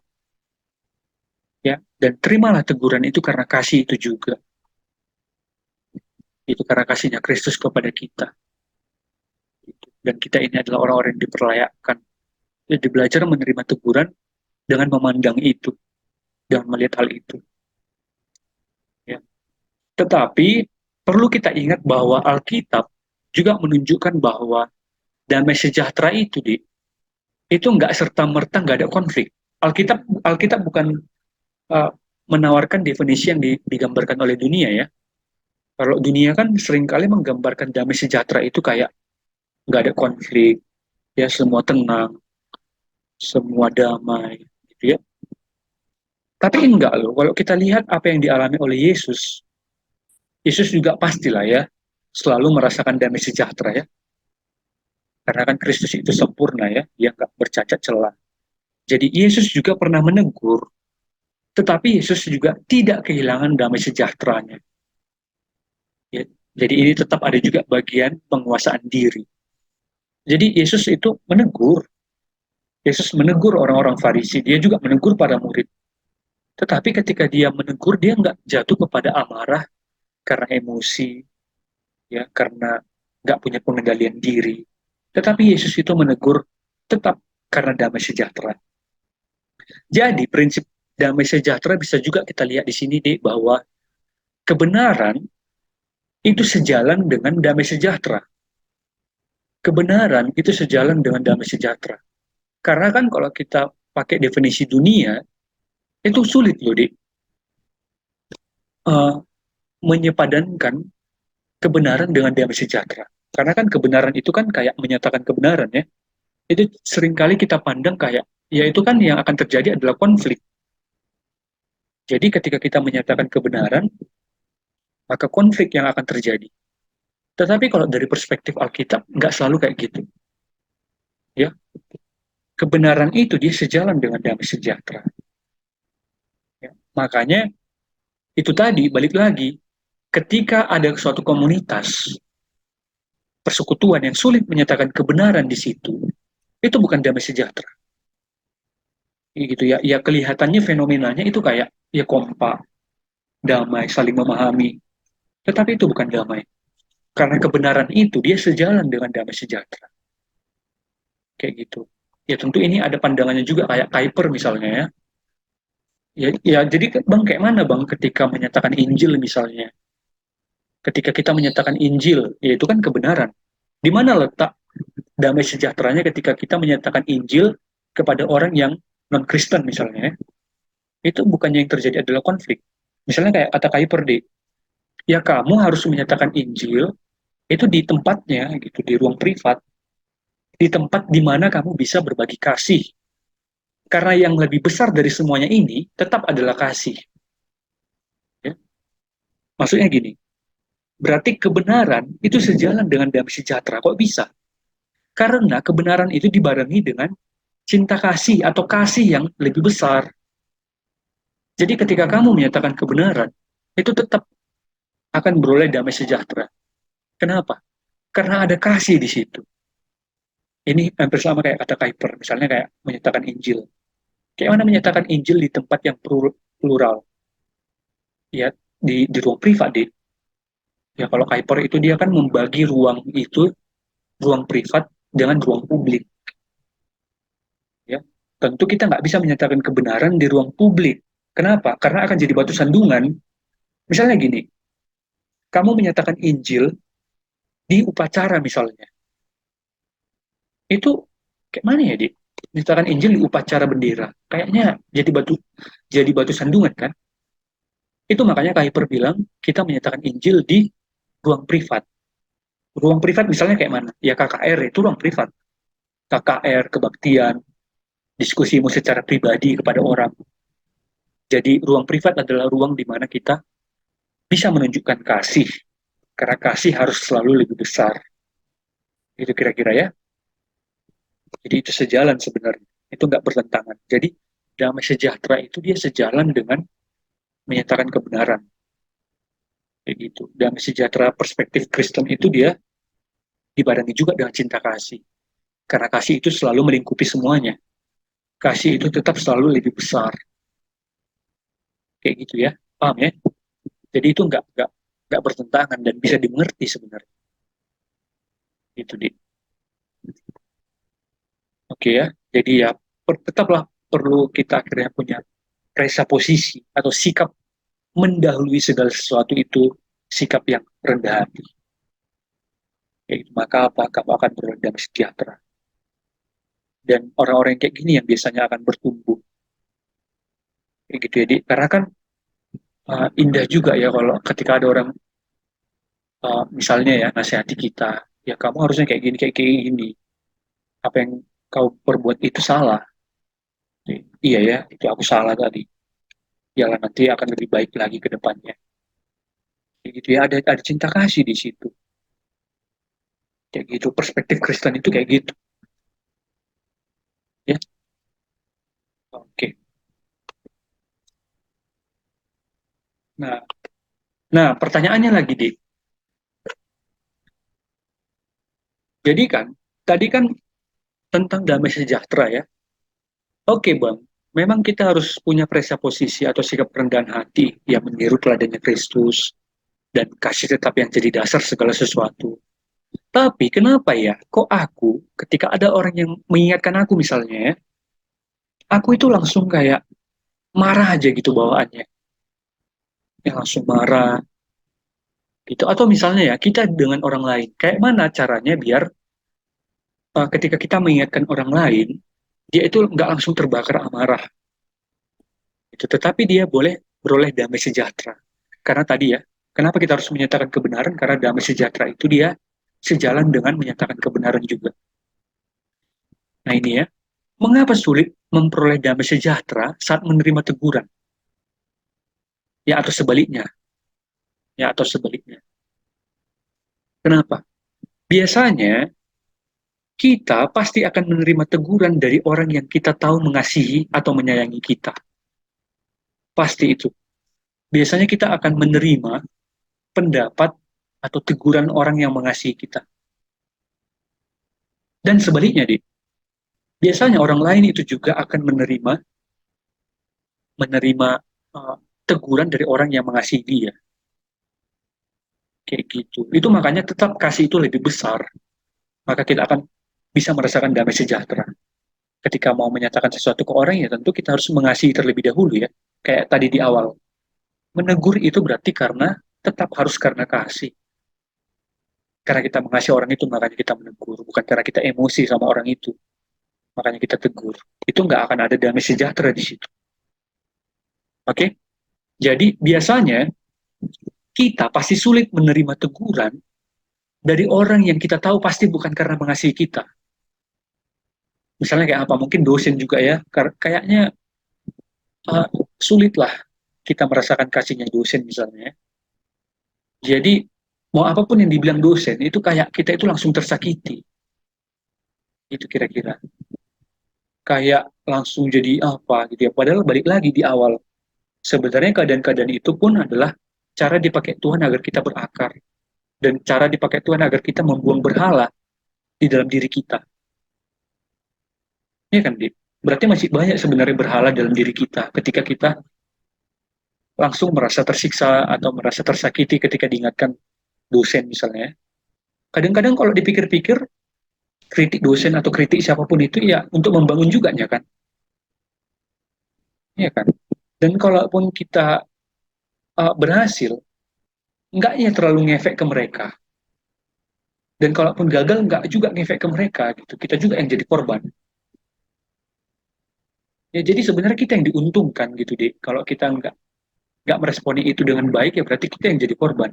ya. Dan terimalah teguran itu karena kasih itu juga. Itu karena kasihnya Kristus kepada kita. Dan kita ini adalah orang-orang yang diperlayakan. Jadi belajar menerima teguran dengan memandang itu, dengan melihat hal itu. Ya. Tetapi perlu kita ingat bahwa Alkitab juga menunjukkan bahwa damai sejahtera itu nggak serta merta nggak ada konflik. Alkitab bukan uh, menawarkan definisi yang digambarkan oleh dunia ya. Kalau dunia kan seringkali menggambarkan damai sejahtera itu kayak nggak ada konflik, ya semua tenang, semua damai, gitu ya. Tapi enggak loh, kalau kita lihat apa yang dialami oleh Yesus, Yesus juga pastilah ya selalu merasakan damai sejahtera ya. Karena kan Kristus itu sempurna ya, dia nggak bercacat celah. Jadi Yesus juga pernah menegur, tetapi Yesus juga tidak kehilangan damai sejahteranya. Ya. Jadi ini tetap ada juga bagian penguasaan diri. Jadi Yesus itu menegur. Yesus menegur orang-orang Farisi, dia juga menegur para murid. Tetapi ketika dia menegur, dia nggak jatuh kepada amarah karena emosi, ya karena nggak punya pengendalian diri. Tetapi Yesus itu menegur tetap karena damai sejahtera. Jadi prinsip damai sejahtera bisa juga kita lihat di sini deh bahwa kebenaran itu sejalan dengan damai sejahtera. Kebenaran itu sejalan dengan damai sejahtera. Karena kan kalau kita pakai definisi dunia, itu sulit loh, Dik. Uh, menyepadankan kebenaran dengan damai sejahtera. Karena kan kebenaran itu kan kayak menyatakan kebenaran ya. Itu seringkali kita pandang kayak, ya itu kan yang akan terjadi adalah konflik. Jadi ketika kita menyatakan kebenaran, maka konflik yang akan terjadi. Tetapi kalau dari perspektif Alkitab, nggak selalu kayak gitu. Ya, kebenaran itu dia sejalan dengan damai sejahtera. Ya. Makanya itu tadi balik lagi, ketika ada suatu komunitas persekutuan yang sulit menyatakan kebenaran di situ, itu bukan damai sejahtera. Gitu ya, ya kelihatannya fenomenanya itu kayak ya kompak, damai, saling memahami. Tetapi itu bukan damai. Karena kebenaran itu dia sejalan dengan damai sejahtera. Kayak gitu. Ya tentu ini ada pandangannya juga kayak Kuiper misalnya ya. Ya jadi Bang kayak mana Bang ketika menyatakan Injil misalnya. Ketika kita menyatakan Injil, ya itu kan kebenaran. Di mana letak damai sejahteranya ketika kita menyatakan Injil kepada orang yang non-Kristen misalnya. Itu bukannya yang terjadi adalah konflik. Misalnya kayak kata Kuiper deh, ya kamu harus menyatakan Injil itu di tempatnya gitu, di ruang privat, di tempat di mana kamu bisa berbagi kasih. Karena yang lebih besar dari semuanya ini tetap adalah kasih. Ya. Maksudnya gini, berarti kebenaran itu sejalan dengan damai sejahtera. Kok bisa? Karena kebenaran itu dibarengi dengan cinta kasih atau kasih yang lebih besar. Jadi ketika kamu menyatakan kebenaran, itu tetap akan beroleh damai sejahtera. Kenapa? Karena ada kasih di situ. Ini hampir sama kayak kata Kuiper, misalnya kayak menyatakan Injil. Kayak mana menyatakan Injil di tempat yang plural, ya di ruang privat deh. Ya kalau Kuiper itu dia kan membagi ruang itu, ruang privat dengan ruang publik. Ya, tentu kita nggak bisa menyatakan kebenaran di ruang publik. Kenapa? Karena akan jadi batu sandungan. Misalnya gini, kamu menyatakan Injil di upacara misalnya, itu kayak mana ya, Dik? Menyatakan Injil di upacara bendera, kayaknya jadi batu sandungan kan? Itu makanya Kuiper bilang kita menyatakan Injil di ruang privat. Ruang privat misalnya kayak mana? Ya KKR itu ruang privat. KKR, kebaktian, diskusimu secara pribadi kepada orang. Jadi ruang privat adalah ruang di mana kita bisa menunjukkan kasih. Karena kasih harus selalu lebih besar. Itu kira-kira ya. Jadi itu sejalan sebenarnya. Itu nggak bertentangan. Jadi damai sejahtera itu dia sejalan dengan menyatakan kebenaran. kayak gitu. Damai sejahtera perspektif Kristen itu dia dibarengi juga dengan cinta kasih. Karena kasih itu selalu melingkupi semuanya. Kasih itu tetap selalu lebih besar. Kayak gitu ya. Paham ya? Jadi itu nggak bertentangan dan bisa dimengerti sebenarnya. Itu di. Oke ya. Jadi ya tetaplah perlu kita akhirnya punya resa posisi atau sikap mendahului segala sesuatu itu sikap yang rendah hati. Yaitu, maka apa? Kamu akan beroleh damai sejahtera. Dan orang-orang yang kayak gini yang biasanya akan bertumbuh. Kayak gitu ya. Karena kan indah juga ya kalau ketika ada orang misalnya ya nasihati kita, ya kamu harusnya kayak gini. Apa yang kau perbuat itu salah. Iya ya, itu aku salah tadi. Ya nanti akan lebih baik lagi ke depannya. Kayak gitu ya, ada cinta kasih di situ. Kayak gitu, perspektif Kristen itu kayak gitu. Ya, oke. Nah, nah pertanyaannya lagi, Dik. Jadi kan, tadi kan tentang damai sejahtera ya. Oke, Bang. Memang kita harus punya presposisi atau sikap rendahan hati yang meniru teladannya Kristus dan kasih tetap yang jadi dasar segala sesuatu. Tapi kenapa ya, kok aku ketika ada orang yang mengingatkan aku misalnya, aku itu langsung kayak marah aja gitu bawaannya. Ya langsung marah gitu. Atau misalnya ya, kita dengan orang lain, kayak mana caranya biar ketika kita mengingatkan orang lain, dia itu nggak langsung terbakar amarah. Gitu. Tetapi dia boleh beroleh damai sejahtera. Karena tadi ya, kenapa kita harus menyatakan kebenaran? Karena damai sejahtera itu dia sejalan dengan menyatakan kebenaran juga. Nah ini ya, mengapa sulit memperoleh damai sejahtera saat menerima teguran? Ya atau sebaliknya, ya atau sebaliknya. Kenapa? Biasanya kita pasti akan menerima teguran dari orang yang kita tahu mengasihi atau menyayangi kita. Pasti itu. Biasanya kita akan menerima pendapat atau teguran orang yang mengasihi kita. Dan sebaliknya, Dik. Biasanya orang lain itu juga akan menerima uh, teguran dari orang yang mengasihi dia. Kayak gitu. Itu makanya tetap kasih itu lebih besar. Maka kita akan bisa merasakan damai sejahtera. Ketika mau menyatakan sesuatu ke orang, ya tentu kita harus mengasihi terlebih dahulu ya. Kayak tadi di awal. Menegur itu berarti karena tetap harus karena kasih. Karena kita mengasihi orang itu, makanya kita menegur. Bukan karena kita emosi sama orang itu, makanya kita tegur. Itu nggak akan ada damai sejahtera di situ. Oke? Okay? Jadi biasanya kita pasti sulit menerima teguran dari orang yang kita tahu pasti bukan karena mengasihi kita. Misalnya kayak apa? Mungkin dosen juga ya. Kayaknya uh, sulit lah kita merasakan kasihnya dosen misalnya. Jadi mau apapun yang dibilang dosen itu kayak kita itu langsung tersakiti. Itu kira-kira. Kayak langsung jadi apa gitu ya. Padahal balik lagi di awal. Sebenarnya keadaan-keadaan itu pun adalah cara dipakai Tuhan agar kita berakar. Dan cara dipakai Tuhan agar kita membuang berhala di dalam diri kita. Iya kan, Dik? Berarti masih banyak sebenarnya berhala dalam diri kita ketika kita langsung merasa tersiksa atau merasa tersakiti ketika diingatkan dosen misalnya. Kadang-kadang kalau dipikir-pikir, kritik dosen atau kritik siapapun itu ya untuk membangun juga ya kan. Iya kan? Dan kalaupun kita berhasil, nggak ya terlalu ngefek ke mereka. Dan kalaupun gagal, nggak juga ngefek ke mereka gitu. Kita juga yang jadi korban. Ya jadi sebenarnya kita yang diuntungkan gitu deh. Kalau kita nggak meresponi itu dengan baik ya berarti kita yang jadi korban.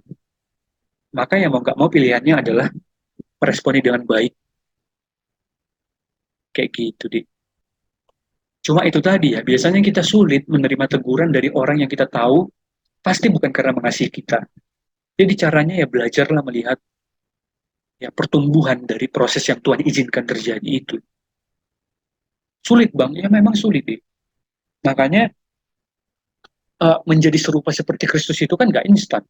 Maka yang mau nggak mau pilihannya adalah meresponi dengan baik kayak gitu deh. Cuma itu tadi ya, biasanya kita sulit menerima teguran dari orang yang kita tahu pasti bukan karena mengasihi kita. Jadi caranya ya belajarlah melihat ya pertumbuhan dari proses yang Tuhan izinkan terjadi itu. Sulit bang, ya memang sulit deh. Makanya menjadi serupa seperti Kristus itu kan nggak instan.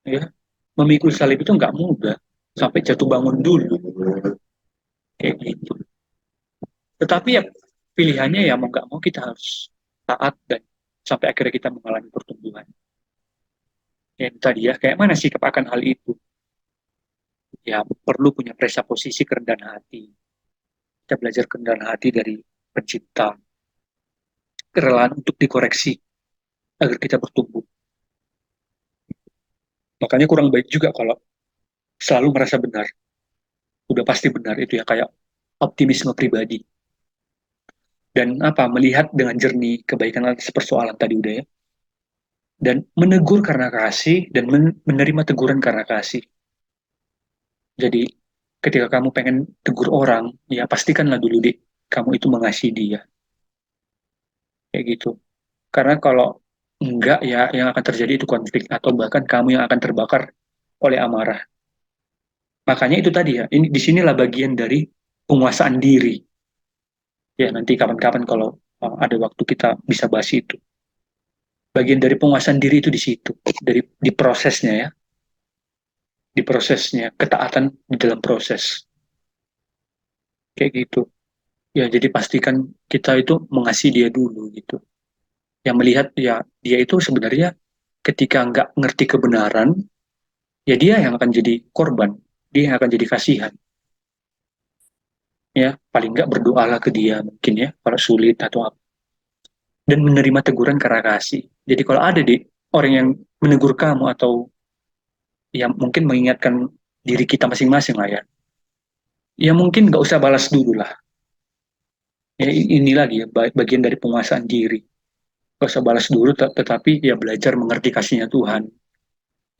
Ya, memikul salib itu nggak mudah, sampai jatuh bangun dulu, kayak gitu. Tetapi ya pilihannya ya mau nggak mau kita harus taat dan sampai akhirnya kita mengalami pertumbuhan. Ya tadi ya, kayak mana sikap akan hal itu? Ya perlu punya posisi kerendahan hati. Kita belajar kerendahan hati dari pencipta, kerelaan untuk dikoreksi agar kita bertumbuh. Makanya kurang baik juga kalau selalu merasa benar. Udah pasti benar itu ya, kayak optimisme pribadi. Dan apa, melihat dengan jernih kebaikan atas persoalan tadi udah ya. Dan menegur karena kasih dan menerima teguran karena kasih. Jadi ketika kamu pengen tegur orang, ya pastikanlah dulu deh kamu itu mengasihi dia, kayak gitu. Karena kalau enggak ya yang akan terjadi itu konflik atau bahkan kamu yang akan terbakar oleh amarah. Makanya itu tadi ya, ini disinilah bagian dari penguasaan diri. Ya nanti kapan-kapan kalau ada waktu kita bisa bahas itu. Bagian dari penguasaan diri itu di situ, dari di prosesnya ya, di prosesnya ketaatan di dalam proses, kayak gitu. Ya jadi pastikan kita itu mengasihi dia dulu gitu. Yang melihat ya dia itu sebenarnya ketika nggak ngerti kebenaran, ya dia yang akan jadi korban, dia yang akan jadi kasihan. Ya paling nggak berdoalah ke dia mungkin ya kalau sulit atau apa, dan menerima teguran karena kasih. Jadi kalau ada di orang yang menegur kamu atau yang mungkin mengingatkan diri kita masing-masing lah ya, ya mungkin nggak usah balas dulu lah. Ya ini lagi ya bagian dari penguasaan diri. Nggak usah balas dulu, tetapi ya belajar mengerti kasihnya Tuhan,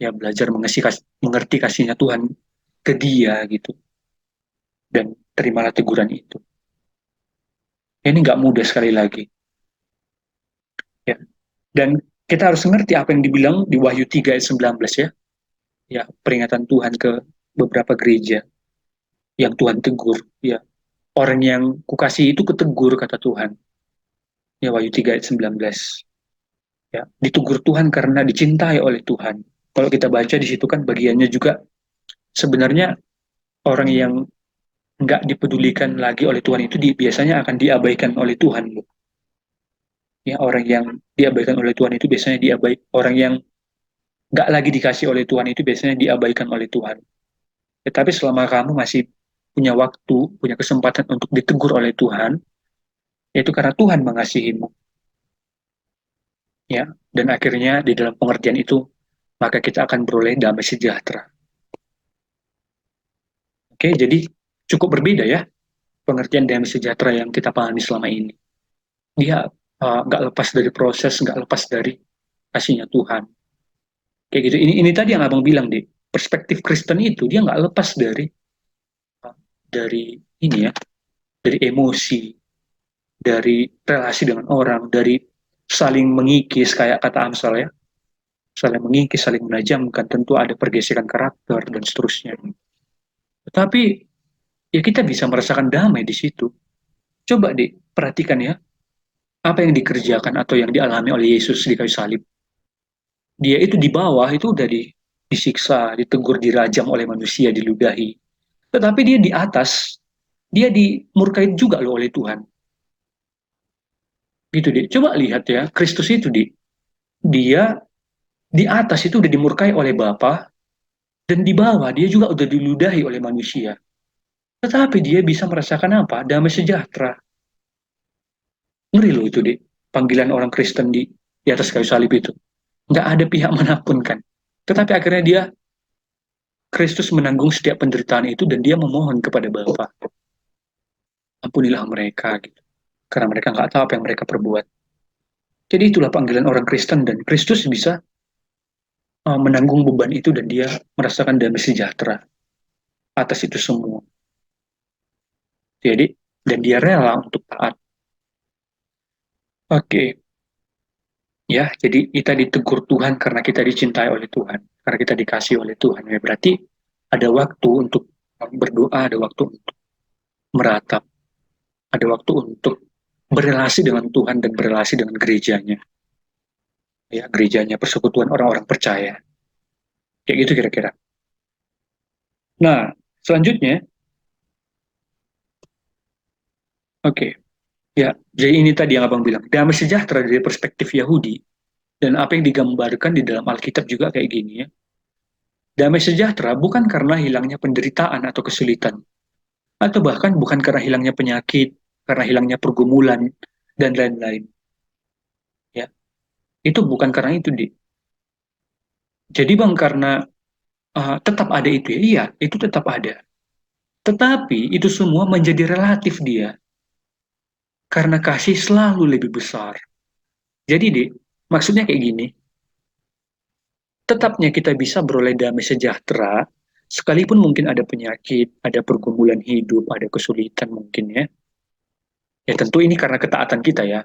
ya belajar mengerti kasihnya Tuhan ke dia gitu, dan terimalah teguran itu. Ya, ini nggak mudah sekali lagi ya. Dan kita harus mengerti apa yang dibilang di Wahyu 3 ayat 19 ya. Ya, peringatan Tuhan ke beberapa gereja yang Tuhan tegur ya. Orang yang kukasih itu ketegur kata Tuhan. Ya Wahyu 3 ayat 19. Ya, ditegur Tuhan karena dicintai oleh Tuhan. Kalau kita baca di situ kan bagiannya juga sebenarnya orang yang nggak dipedulikan lagi oleh Tuhan itu biasanya akan diabaikan oleh Tuhan. Ya, orang yang diabaikan oleh Tuhan itu biasanya orang yang nggak lagi dikasih oleh Tuhan itu biasanya diabaikan oleh Tuhan. Tetapi selama kamu masih punya waktu, punya kesempatan untuk ditegur oleh Tuhan, yaitu karena Tuhan mengasihimu, ya. Dan akhirnya di dalam pengertian itu, maka kita akan beroleh damai sejahtera. Oke, jadi cukup berbeda ya pengertian damai sejahtera yang kita pahami selama ini. Dia nggak lepas dari proses, nggak lepas dari kasihnya Tuhan. Kayak gitu. Ini tadi yang abang bilang deh, perspektif Kristen itu dia nggak lepas dari ini ya, dari emosi, dari relasi dengan orang, dari saling mengikis kayak kata Amsal ya, saling mengikis, saling menajamkan, tentu ada pergeseran karakter dan seterusnya. Tetapi ya kita bisa merasakan damai di situ. Coba deh perhatikan ya, apa yang dikerjakan atau yang dialami oleh Yesus di kayu salib. Dia itu di bawah itu udah disiksa, ditegur, dirajam oleh manusia, diludahi. Tetapi dia di atas, dia dimurkai juga loh oleh Tuhan. Gitu deh. Coba lihat ya, Kristus itu dia di atas itu udah dimurkai oleh Bapa, dan di bawah dia juga udah diludahi oleh manusia. Tetapi dia bisa merasakan apa? Damai sejahtera. Ngeri loh itu deh. Panggilan orang Kristen di atas kayu salib itu. Nggak ada pihak manapun kan. Tetapi akhirnya dia, Kristus menanggung setiap penderitaan itu dan dia memohon kepada Bapa. Ampunilah mereka gitu. Karena mereka nggak tahu apa yang mereka perbuat. Jadi itulah panggilan orang Kristen dan Kristus bisa menanggung beban itu dan dia merasakan damai sejahtera atas itu semua. Jadi dan dia rela untuk taat. Oke, ya. Jadi kita ditegur Tuhan karena kita dicintai oleh Tuhan, karena kita dikasih oleh Tuhan. Ya berarti ada waktu untuk berdoa, ada waktu untuk meratap, ada waktu untuk berrelasi dengan Tuhan dan berrelasi dengan gerejanya. Ya, gerejanya persekutuan orang-orang percaya. Kayak gitu kira-kira. Nah, selanjutnya, oke, ya, jadi ini tadi yang abang bilang, damai sejahtera dari perspektif Yahudi, dan apa yang digambarkan di dalam Alkitab juga kayak gini ya. Damai sejahtera bukan karena hilangnya penderitaan atau kesulitan, atau bahkan bukan karena hilangnya penyakit, karena hilangnya pergumulan, dan lain-lain. Ya, itu bukan karena itu, Di. Jadi bang, karena tetap ada itu ya, iya, itu tetap ada. Tetapi itu semua menjadi relatif dia, karena kasih selalu lebih besar. Jadi, Di, maksudnya kayak gini, tetapnya kita bisa beroleh damai sejahtera, sekalipun mungkin ada penyakit, ada pergumulan hidup, ada kesulitan mungkin ya. Ya tentu ini karena ketaatan kita ya.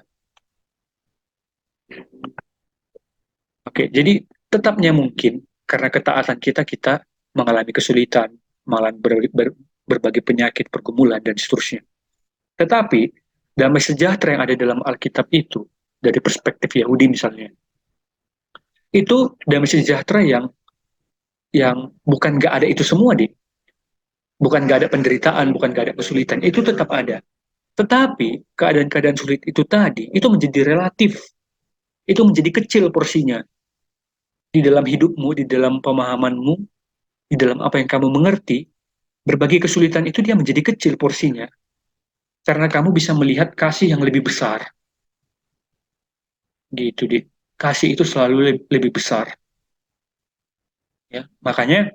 Oke, jadi tetapnya mungkin karena ketaatan kita, kita mengalami kesulitan, mengalami berbagai penyakit, pergumulan, dan seterusnya. Tetapi, damai sejahtera yang ada dalam Alkitab itu, dari perspektif Yahudi misalnya, itu damai sejahtera yang bukan nggak ada itu semua, di, bukan nggak ada penderitaan, bukan nggak ada kesulitan, itu tetap ada. Tetapi keadaan-keadaan sulit itu tadi, itu menjadi relatif, itu menjadi kecil porsinya di dalam hidupmu, di dalam pemahamanmu, di dalam apa yang kamu mengerti. Berbagai kesulitan itu dia menjadi kecil porsinya, karena kamu bisa melihat kasih yang lebih besar, gitu, di. Kasih itu selalu lebih besar, ya. Makanya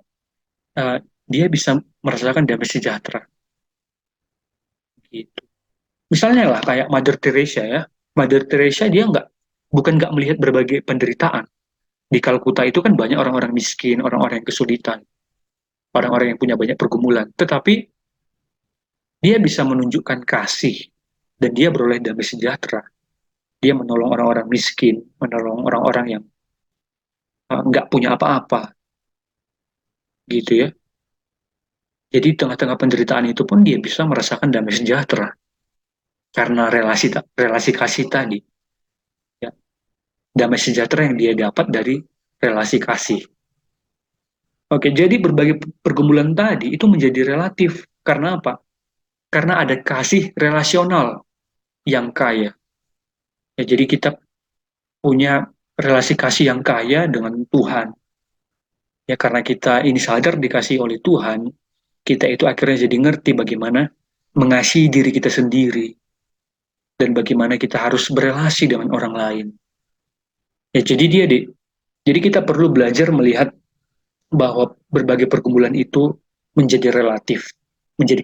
uh, dia bisa merasakan damai sejahtera, gitu. Misalnya lah kayak Mother Teresa ya, Mother Teresa dia bukan nggak melihat berbagai penderitaan. Di Kalkuta itu kan banyak orang-orang miskin, orang-orang yang kesulitan, orang-orang yang punya banyak pergumulan. Tetapi dia bisa menunjukkan kasih dan dia beroleh damai sejahtera. Dia menolong orang-orang miskin, menolong orang-orang yang nggak punya apa-apa, gitu ya. Jadi di tengah-tengah penderitaan itu pun dia bisa merasakan damai sejahtera karena relasi kasih tadi. Ya. Damai sejahtera yang dia dapat dari relasi kasih. Oke, jadi berbagai pergumulan tadi itu menjadi relatif. Karena apa? Karena ada kasih relasional yang kaya. Ya, jadi kita punya relasi kasih yang kaya dengan Tuhan. Ya, karena kita ini sadar dikasih oleh Tuhan, kita itu akhirnya jadi ngerti bagaimana mengasihi diri kita sendiri dan bagaimana kita harus berelasi dengan orang lain. Ya, jadi dia, Dek. Jadi kita perlu belajar melihat bahwa berbagai pergumulan itu menjadi relatif, menjadi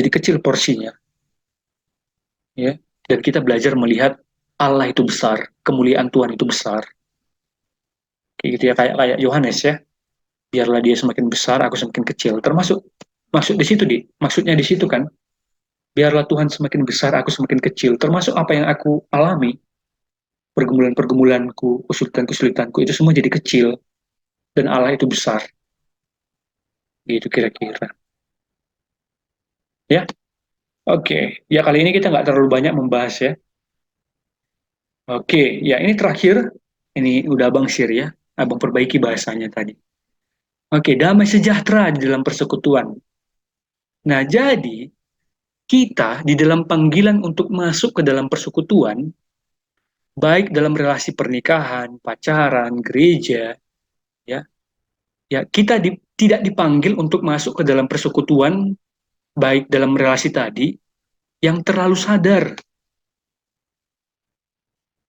kecil, porsinya, ya. Dan kita belajar melihat Allah itu besar, kemuliaan Tuhan itu besar. Kayak gitu ya, kayak kayak Yohanes ya. Biarlah dia semakin besar, aku semakin kecil. Termasuk maksud di situ, di maksudnya di situ kan, biarlah Tuhan semakin besar, aku semakin kecil. Termasuk apa yang aku alami, pergumulan-pergumulanku, kesulitan-kesulitanku itu semua jadi kecil dan Allah itu besar. Gitu kira-kira. Ya, oke. Ya kali ini kita nggak terlalu banyak membahas ya. Oke, ya ini terakhir. Ini udah Abang share ya. Abang perbaiki bahasanya tadi. Oke, damai sejahtera di dalam persekutuan. Nah, jadi kita di dalam panggilan untuk masuk ke dalam persekutuan, baik dalam relasi pernikahan, pacaran, gereja, ya, ya kita tidak dipanggil untuk masuk ke dalam persekutuan, baik dalam relasi tadi, yang terlalu sadar,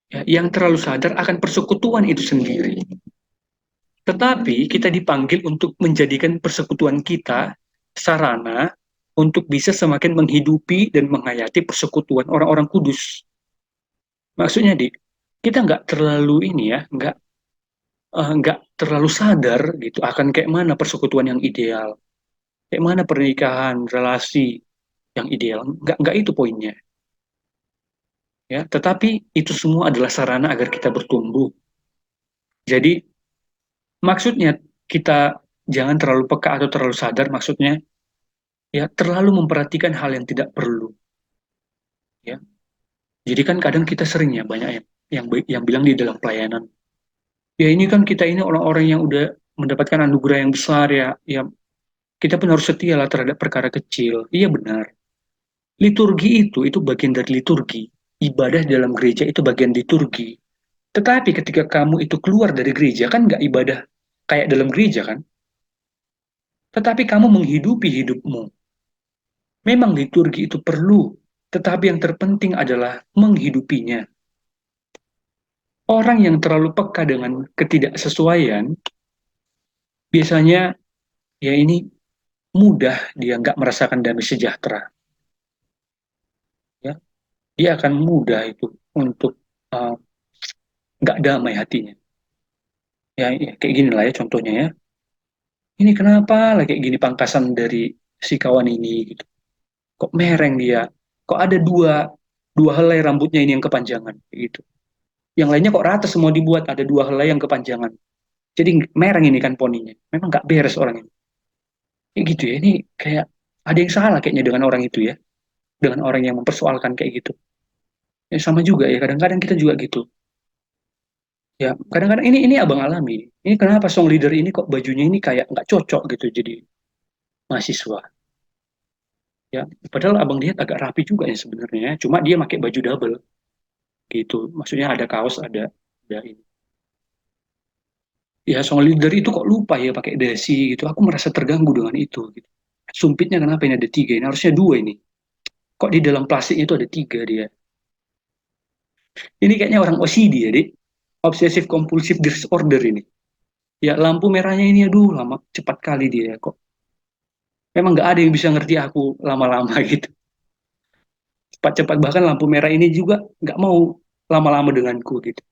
ya, yang terlalu sadar akan persekutuan itu sendiri. Tetapi kita dipanggil untuk menjadikan persekutuan kita sarana untuk bisa semakin menghidupi dan menghayati persekutuan orang-orang kudus. Maksudnya, di kita nggak terlalu ini ya, nggak terlalu sadar gitu akan kayak mana persekutuan yang ideal, kayak mana pernikahan, relasi yang ideal. Nggak itu poinnya, ya. Tetapi itu semua adalah sarana agar kita bertumbuh. Jadi maksudnya kita jangan terlalu peka atau terlalu sadar, maksudnya ya terlalu memperhatikan hal yang tidak perlu, ya. Jadi kan kadang kita sering ya banyak yang bilang di dalam pelayanan, Ya ini kan kita ini orang-orang yang udah mendapatkan anugerah yang besar ya, ya kita pun harus setia lah terhadap perkara kecil. Iya benar. Liturgi itu bagian dari liturgi. Ibadah dalam gereja itu bagian liturgi. Tetapi ketika kamu itu keluar dari gereja kan nggak ibadah kayak dalam gereja kan, tetapi kamu menghidupi hidupmu. Memang liturgi itu perlu, tetapi yang terpenting adalah menghidupinya. Orang yang terlalu peka dengan ketidaksesuaian, biasanya ya ini mudah dia nggak merasakan damai sejahtera. Ya, dia akan mudah itu untuk uh, nggak damai hatinya. Ya, ya kayak gini lah ya contohnya ya. Ini kenapa lah kayak gini pangkasan dari si kawan ini gitu. Kok mereng dia? Kok ada dua helai rambutnya ini yang kepanjangan gitu. Yang lainnya kok rata semua dibuat, ada dua helai yang kepanjangan. Jadi mereng ini kan poninya. Memang nggak beres orang ini. Kayak gitu ya. Ini kayak ada yang salah kayaknya dengan orang itu ya. Dengan orang yang mempersoalkan kayak gitu. Ya sama juga ya. Kadang-kadang kita juga gitu. Ya kadang-kadang ini abang alami. Ini kenapa song leader ini kok bajunya ini kayak nggak cocok gitu jadi mahasiswa. Ya padahal abang lihat agak rapi juga ya sebenarnya. Cuma dia pakai baju double gitu. Maksudnya ada kaos, ada ini. Ya song leader itu kok lupa ya pakai dasi gitu. Aku merasa terganggu dengan itu. Gitu. Sumpitnya kenapa ini ada tiga? Ini harusnya dua ini. Kok di dalam plastik itu ada tiga dia? Ini kayaknya orang OCD ya, Dik. Obsessive Compulsive Disorder ini. Ya lampu merahnya ini aduh lama cepat kali dia kok. Memang nggak ada yang bisa ngerti aku lama-lama gitu. Cepat-cepat bahkan lampu merah ini juga nggak mau lama-lama denganku gitu.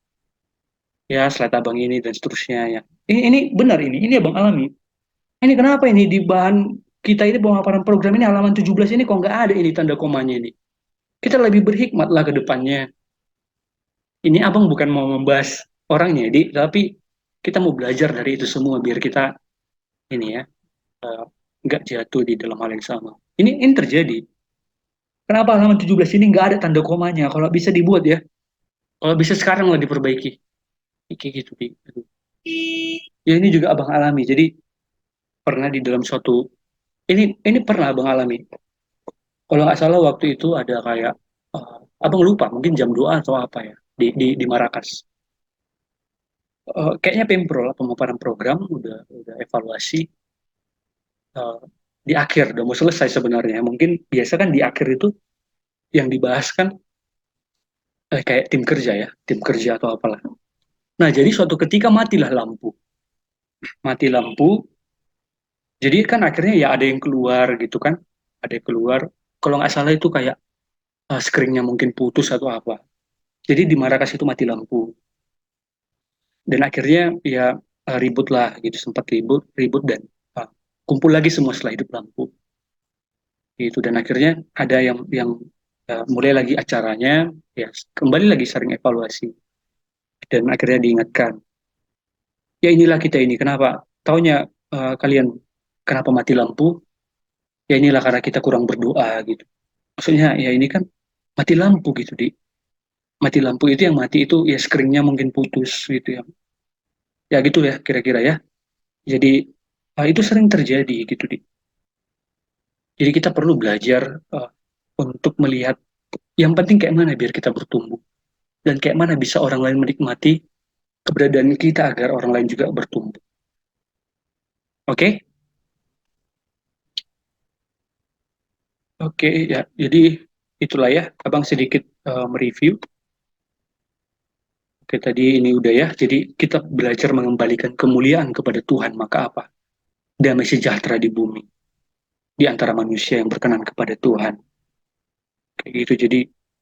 Ya selat abang ini dan seterusnya ya. Ini benar ini abang alami. Ini kenapa ini di bahan kita ini pemaparan program ini halaman 17 ini kok nggak ada ini tanda komanya ini. Kita lebih berhikmat lah ke depannya. Ini abang bukan mau membahas orangnya, tapi kita mau belajar dari itu semua biar kita ini ya eh, nggak jatuh di dalam hal yang sama. Ini terjadi. Kenapa halaman 17 ini nggak ada tanda komanya? Kalau bisa dibuat ya. Kalau bisa sekarang lah diperbaiki. Kayak gitu. Aduh. Ya ini juga abang alami. Jadi pernah di dalam suatu ini pernah abang alami. Kalau nggak salah waktu itu ada kayak abang lupa mungkin jam 2 atau apa ya di Marrakas. Kayaknya Pempro lah pemaparan program udah evaluasi eh, di akhir udah mau selesai sebenarnya. Mungkin biasa kan di akhir itu yang dibahas kan kayak tim kerja atau apalah. Nah, jadi suatu ketika matilah lampu. Mati lampu, jadi kan akhirnya ya ada yang keluar gitu kan. Ada yang keluar. Kalau nggak salah itu kayak screen-nya mungkin putus atau apa. Jadi di Marrakas itu mati lampu. Dan akhirnya ya ribut lah gitu, sempat ribut, ribut dan uh, kumpul lagi semua setelah hidup lampu. Gitu. Dan akhirnya ada yang mulai lagi acaranya, ya kembali lagi sering evaluasi. Dan akhirnya diingatkan, ya inilah kita ini, kenapa? Taunya kalian kenapa mati lampu? Ya inilah karena kita kurang berdoa gitu. Maksudnya ya ini kan mati lampu gitu di mati lampu itu yang mati itu ya screen-nya mungkin putus gitu ya. Ya gitu ya kira-kira ya. Jadi itu sering terjadi gitu di. Jadi kita perlu belajar uh, untuk melihat yang penting kayak mana biar kita bertumbuh dan kayak mana bisa orang lain menikmati keberadaan kita agar orang lain juga bertumbuh. Oke? Okay? Oke, ya. Jadi itulah ya, Abang sedikit mereview. Oke, tadi ini udah ya. Jadi kita belajar mengembalikan kemuliaan kepada Tuhan, maka apa? Damai sejahtera di bumi di antara manusia yang berkenan kepada Tuhan. Kayak gitu. Jadi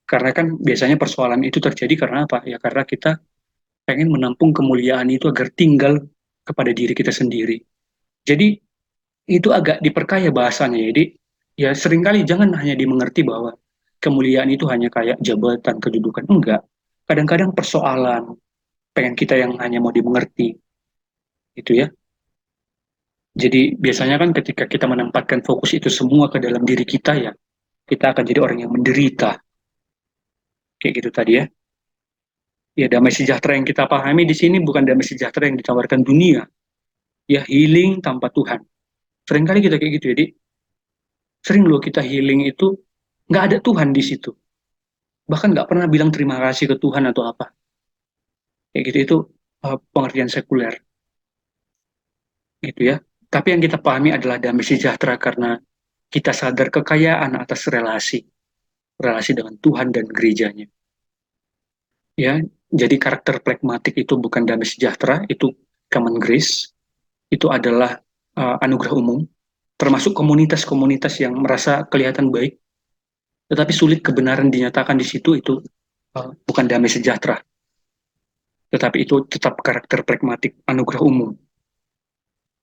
karena kan biasanya persoalan itu terjadi karena apa? Ya karena kita pengen menampung kemuliaan itu agar tinggal kepada diri kita sendiri. Jadi itu agak diperkaya bahasanya. Jadi ya seringkali jangan hanya dimengerti bahwa kemuliaan itu hanya kayak jabatan, kedudukan. Enggak. Kadang-kadang persoalan, pengen kita yang hanya mau dimengerti. Itu ya. Jadi biasanya kan ketika kita menempatkan fokus itu semua ke dalam diri kita ya, kita akan jadi orang yang menderita. Kayak gitu tadi ya. Ya, damai sejahtera yang kita pahami di sini bukan damai sejahtera yang ditawarkan dunia. Ya, healing tanpa Tuhan. Seringkali kita kayak gitu, jadi sering loh kita healing itu nggak ada Tuhan di situ. Bahkan nggak pernah bilang terima kasih ke Tuhan atau apa. Kayak gitu itu pengertian sekuler, gitu ya. Tapi yang kita pahami adalah damai sejahtera karena kita sadar kekayaan atas relasi dengan Tuhan dan gerejanya. Ya, jadi karakter pragmatik itu bukan damai sejahtera, itu common grace, itu adalah anugerah umum, termasuk komunitas-komunitas yang merasa kelihatan baik, tetapi sulit kebenaran dinyatakan di situ, itu bukan damai sejahtera, tetapi itu tetap karakter pragmatik, anugerah umum.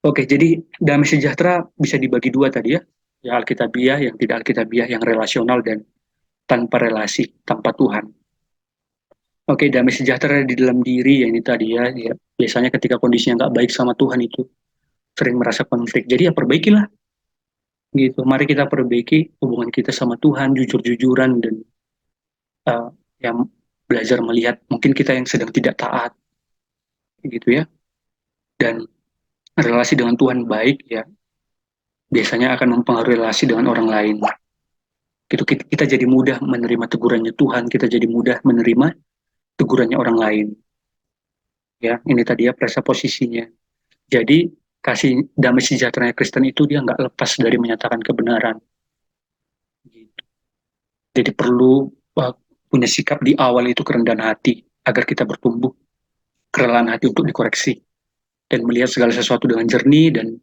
Oke, jadi damai sejahtera bisa dibagi dua tadi ya, ya alkitabiah, yang tidak alkitabiah, yang relasional dan tanpa relasi, tanpa Tuhan. Oke, damai sejahtera di dalam diri, ya ini tadi ya, ya biasanya ketika kondisinya nggak baik sama Tuhan itu sering merasa konflik. Jadi ya perbaikilah gitu. Mari kita perbaiki hubungan kita sama Tuhan, jujur-jujuran dan uh, yang belajar melihat mungkin kita yang sedang tidak taat gitu ya. Dan relasi dengan Tuhan baik ya biasanya akan mempengaruhi relasi dengan orang lain. Gitu kita jadi mudah menerima tegurannya Tuhan, kita jadi mudah menerima tegurannya orang lain. Ya, ini tadi ya presa posisinya. Jadi kasih damai sejahteranya Kristen itu dia nggak lepas dari menyatakan kebenaran. Gitu. Jadi perlu punya sikap di awal itu kerendahan hati agar kita bertumbuh kerelaan hati untuk dikoreksi dan melihat segala sesuatu dengan jernih dan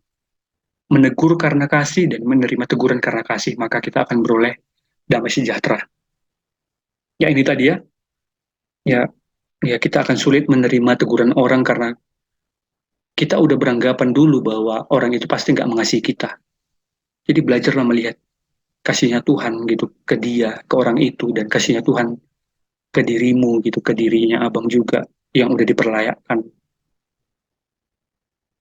menegur karena kasih dan menerima teguran karena kasih, maka kita akan beroleh damai sejahtera. Ya ini tadi ya, ya, ya kita akan sulit menerima teguran orang karena kita udah beranggapan dulu bahwa orang itu pasti nggak mengasihi kita. Jadi belajarlah melihat kasihnya Tuhan gitu ke dia, ke orang itu, dan kasihnya Tuhan ke dirimu gitu, ke dirinya abang juga yang udah diperlayakkan.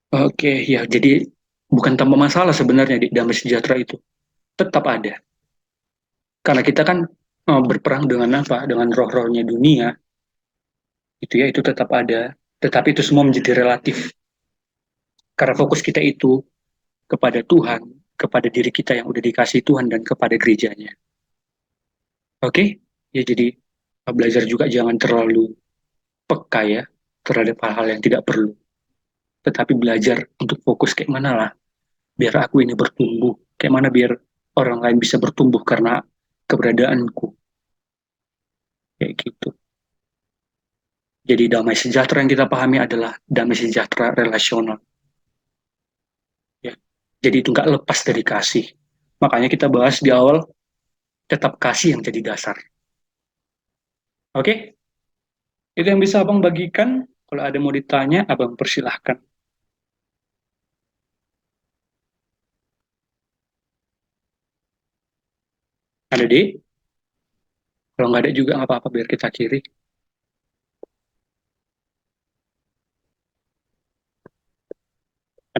Oke, ya jadi bukan tanpa masalah sebenarnya di damai sejahtera itu tetap ada. Karena kita kan berperang dengan apa? Dengan roh-rohnya dunia, itu ya itu tetap ada. Tetapi itu semua menjadi relatif. Karena fokus kita itu kepada Tuhan, kepada diri kita yang udah dikasih Tuhan dan kepada gerejanya. Oke? Ya jadi belajar juga jangan terlalu peka ya terhadap hal-hal yang tidak perlu. Tetapi belajar untuk fokus kayak mana lah biar aku ini bertumbuh. Kayak mana biar orang lain bisa bertumbuh karena keberadaanku. Kayak gitu. Jadi damai sejahtera yang kita pahami adalah damai sejahtera relasional. Ya. Jadi itu nggak lepas dari kasih. Makanya kita bahas di awal, tetap kasih yang jadi dasar. Oke? Itu yang bisa abang bagikan. Kalau ada mau ditanya, abang persilahkan. Ada di? Kalau nggak ada juga nggak apa-apa, biar kita kiri.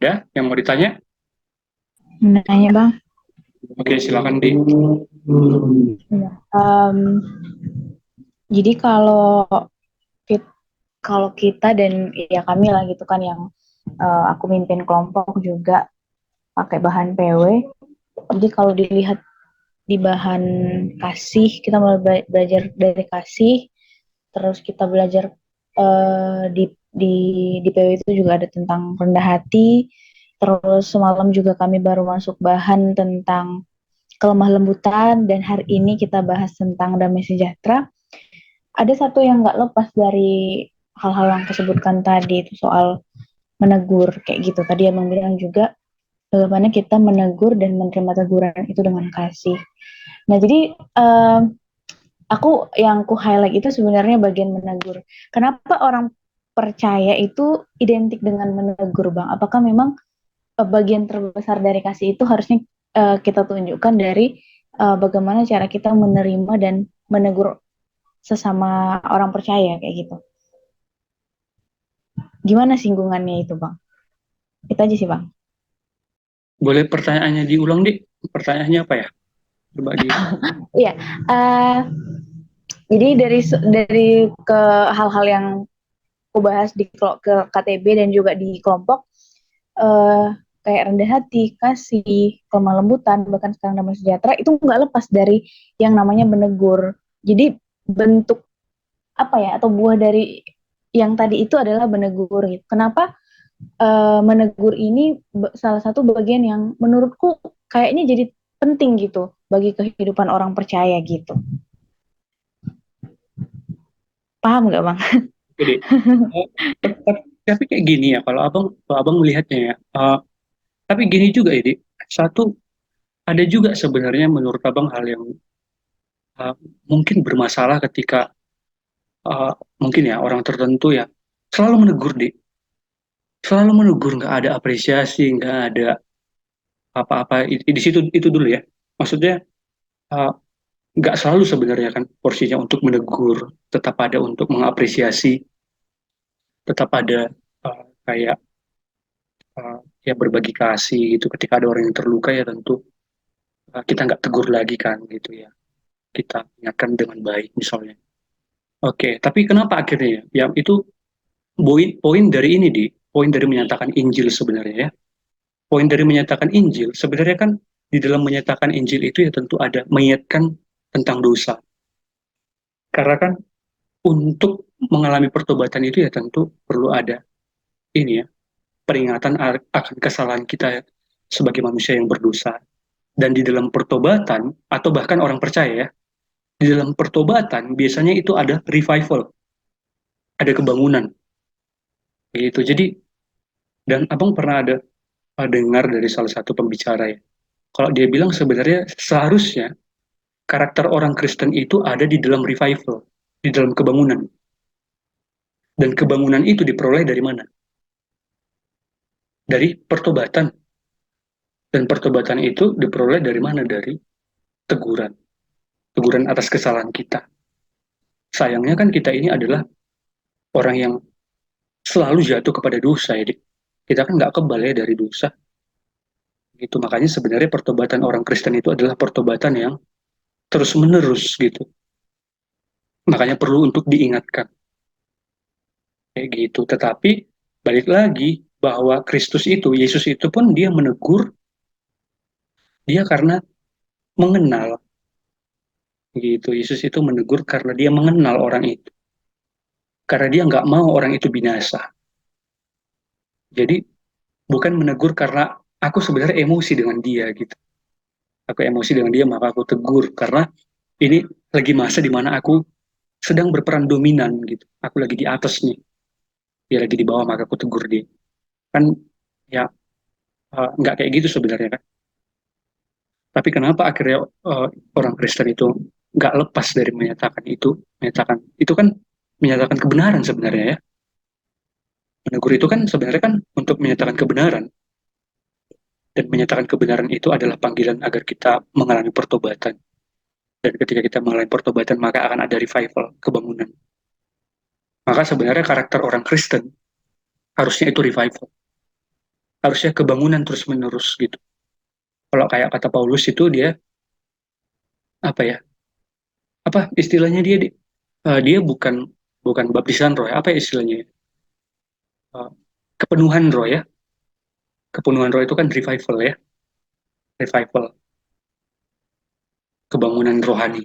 Ada yang mau ditanya? Nanya bang, Oke, silakan di. ya. Jadi kit- kalau kita dan ya kami lah gitu kan yang aku mimpin kelompok juga pakai bahan PW. Jadi kalau dilihat di bahan kasih, kita mulai belajar dari kasih, terus kita belajar di PW itu juga ada tentang rendah hati. Terus semalam juga kami baru masuk bahan tentang kelemah lembutan dan hari ini kita bahas tentang damai sejahtera. Ada satu yang nggak lepas dari hal-hal yang kesebutkan tadi itu soal menegur kayak gitu. Tadi abang bilang juga bagaimana kita menegur dan menerima teguran itu dengan kasih. Nah jadi aku yang ku highlight itu sebenarnya bagian menegur. Kenapa orang percaya itu identik dengan menegur, bang? Apakah memang bagian terbesar dari kasih itu harusnya kita tunjukkan dari bagaimana cara kita menerima dan menegur sesama orang percaya kayak gitu. Gimana singgungannya itu, Bang? Itu aja sih, Bang. Boleh pertanyaannya diulang, di? Pertanyaannya apa ya? Coba di. Iya, uh, Jadi dari ke hal-hal yang aku bahas di ke KTB dan juga di kelompok, eh, kayak rendah hati, kasih, kelemah lembutan, bahkan sekarang damai sejahtera itu nggak lepas dari yang namanya menegur. Jadi bentuk apa ya atau buah dari yang tadi itu adalah menegur gitu. Kenapa menegur ini salah satu bagian yang menurutku kayaknya jadi penting gitu bagi kehidupan orang percaya gitu. Paham nggak bang? Jadi, eh, tapi kayak gini ya, kalau abang melihatnya ya, tapi gini juga ini, satu ada juga sebenarnya menurut abang hal yang eh, mungkin bermasalah ketika eh, mungkin ya orang tertentu ya selalu menegur selalu menegur, nggak ada apresiasi, nggak ada apa-apa di situ itu dulu ya. Maksudnya eh, nggak selalu sebenarnya kan porsinya untuk menegur, tetap ada untuk mengapresiasi, tetap ada kayak ya berbagi kasih gitu. Ketika ada orang yang terluka ya tentu kita nggak tegur lagi kan gitu ya. Kita ingatkan dengan baik misalnya. Oke, tapi kenapa akhirnya ya? Ya itu poin dari ini poin dari menyatakan Injil sebenarnya ya. Poin dari menyatakan Injil sebenarnya kan di dalam menyatakan Injil itu ya tentu ada mengingatkan tentang dosa. Karena kan untuk mengalami pertobatan itu ya tentu perlu ada ini ya peringatan akan kesalahan kita sebagai manusia yang berdosa. Dan di dalam pertobatan atau bahkan orang percaya ya, di dalam pertobatan biasanya itu ada revival, ada kebangunan gitu. Jadi dan abang pernah ada dengar dari salah satu pembicara ya, kalau dia bilang sebenarnya seharusnya karakter orang Kristen itu ada di dalam revival, di dalam kebangunan. Dan kebangunan itu diperoleh dari mana? Dari pertobatan. Dan pertobatan itu diperoleh dari mana? Dari teguran. Teguran atas kesalahan kita. Sayangnya kan kita ini adalah orang yang selalu jatuh kepada dosa ya. Kita kan nggak kebal ya dari dosa. Gitu. Makanya sebenarnya pertobatan orang Kristen itu adalah pertobatan yang terus-menerus gitu. Makanya perlu untuk diingatkan. Kayak gitu. Tetapi balik lagi bahwa Kristus itu, Yesus itu pun dia menegur dia karena mengenal gitu. Yesus itu menegur karena dia mengenal orang itu. Karena dia nggak mau orang itu binasa. Jadi bukan menegur karena aku sebenarnya emosi dengan dia gitu. Aku emosi dengan dia maka aku tegur karena ini lagi masa di mana aku sedang berperan dominan gitu. Aku lagi di atas nih, dia lagi di bawah maka aku tegur dia. Kan ya nggak kayak gitu sebenarnya kan. Tapi kenapa akhirnya orang Kristen itu nggak lepas dari menyatakan itu kan menyatakan kebenaran sebenarnya ya. Menegur itu kan sebenarnya kan untuk menyatakan kebenaran dan menyatakan kebenaran itu adalah panggilan agar kita mengalami pertobatan. Dan ketika kita mengalami pertobatan maka akan ada revival, kebangunan. Maka sebenarnya karakter orang Kristen harusnya itu revival, harusnya kebangunan terus-menerus gitu. Kalau kayak kata Paulus itu dia apa ya? Apa istilahnya dia bukan bukan baptisan roh ya, apa ya istilahnya ya? Uh, kepenuhan roh ya. Kepenuhan roh itu kan revival ya, revival, kebangunan rohani.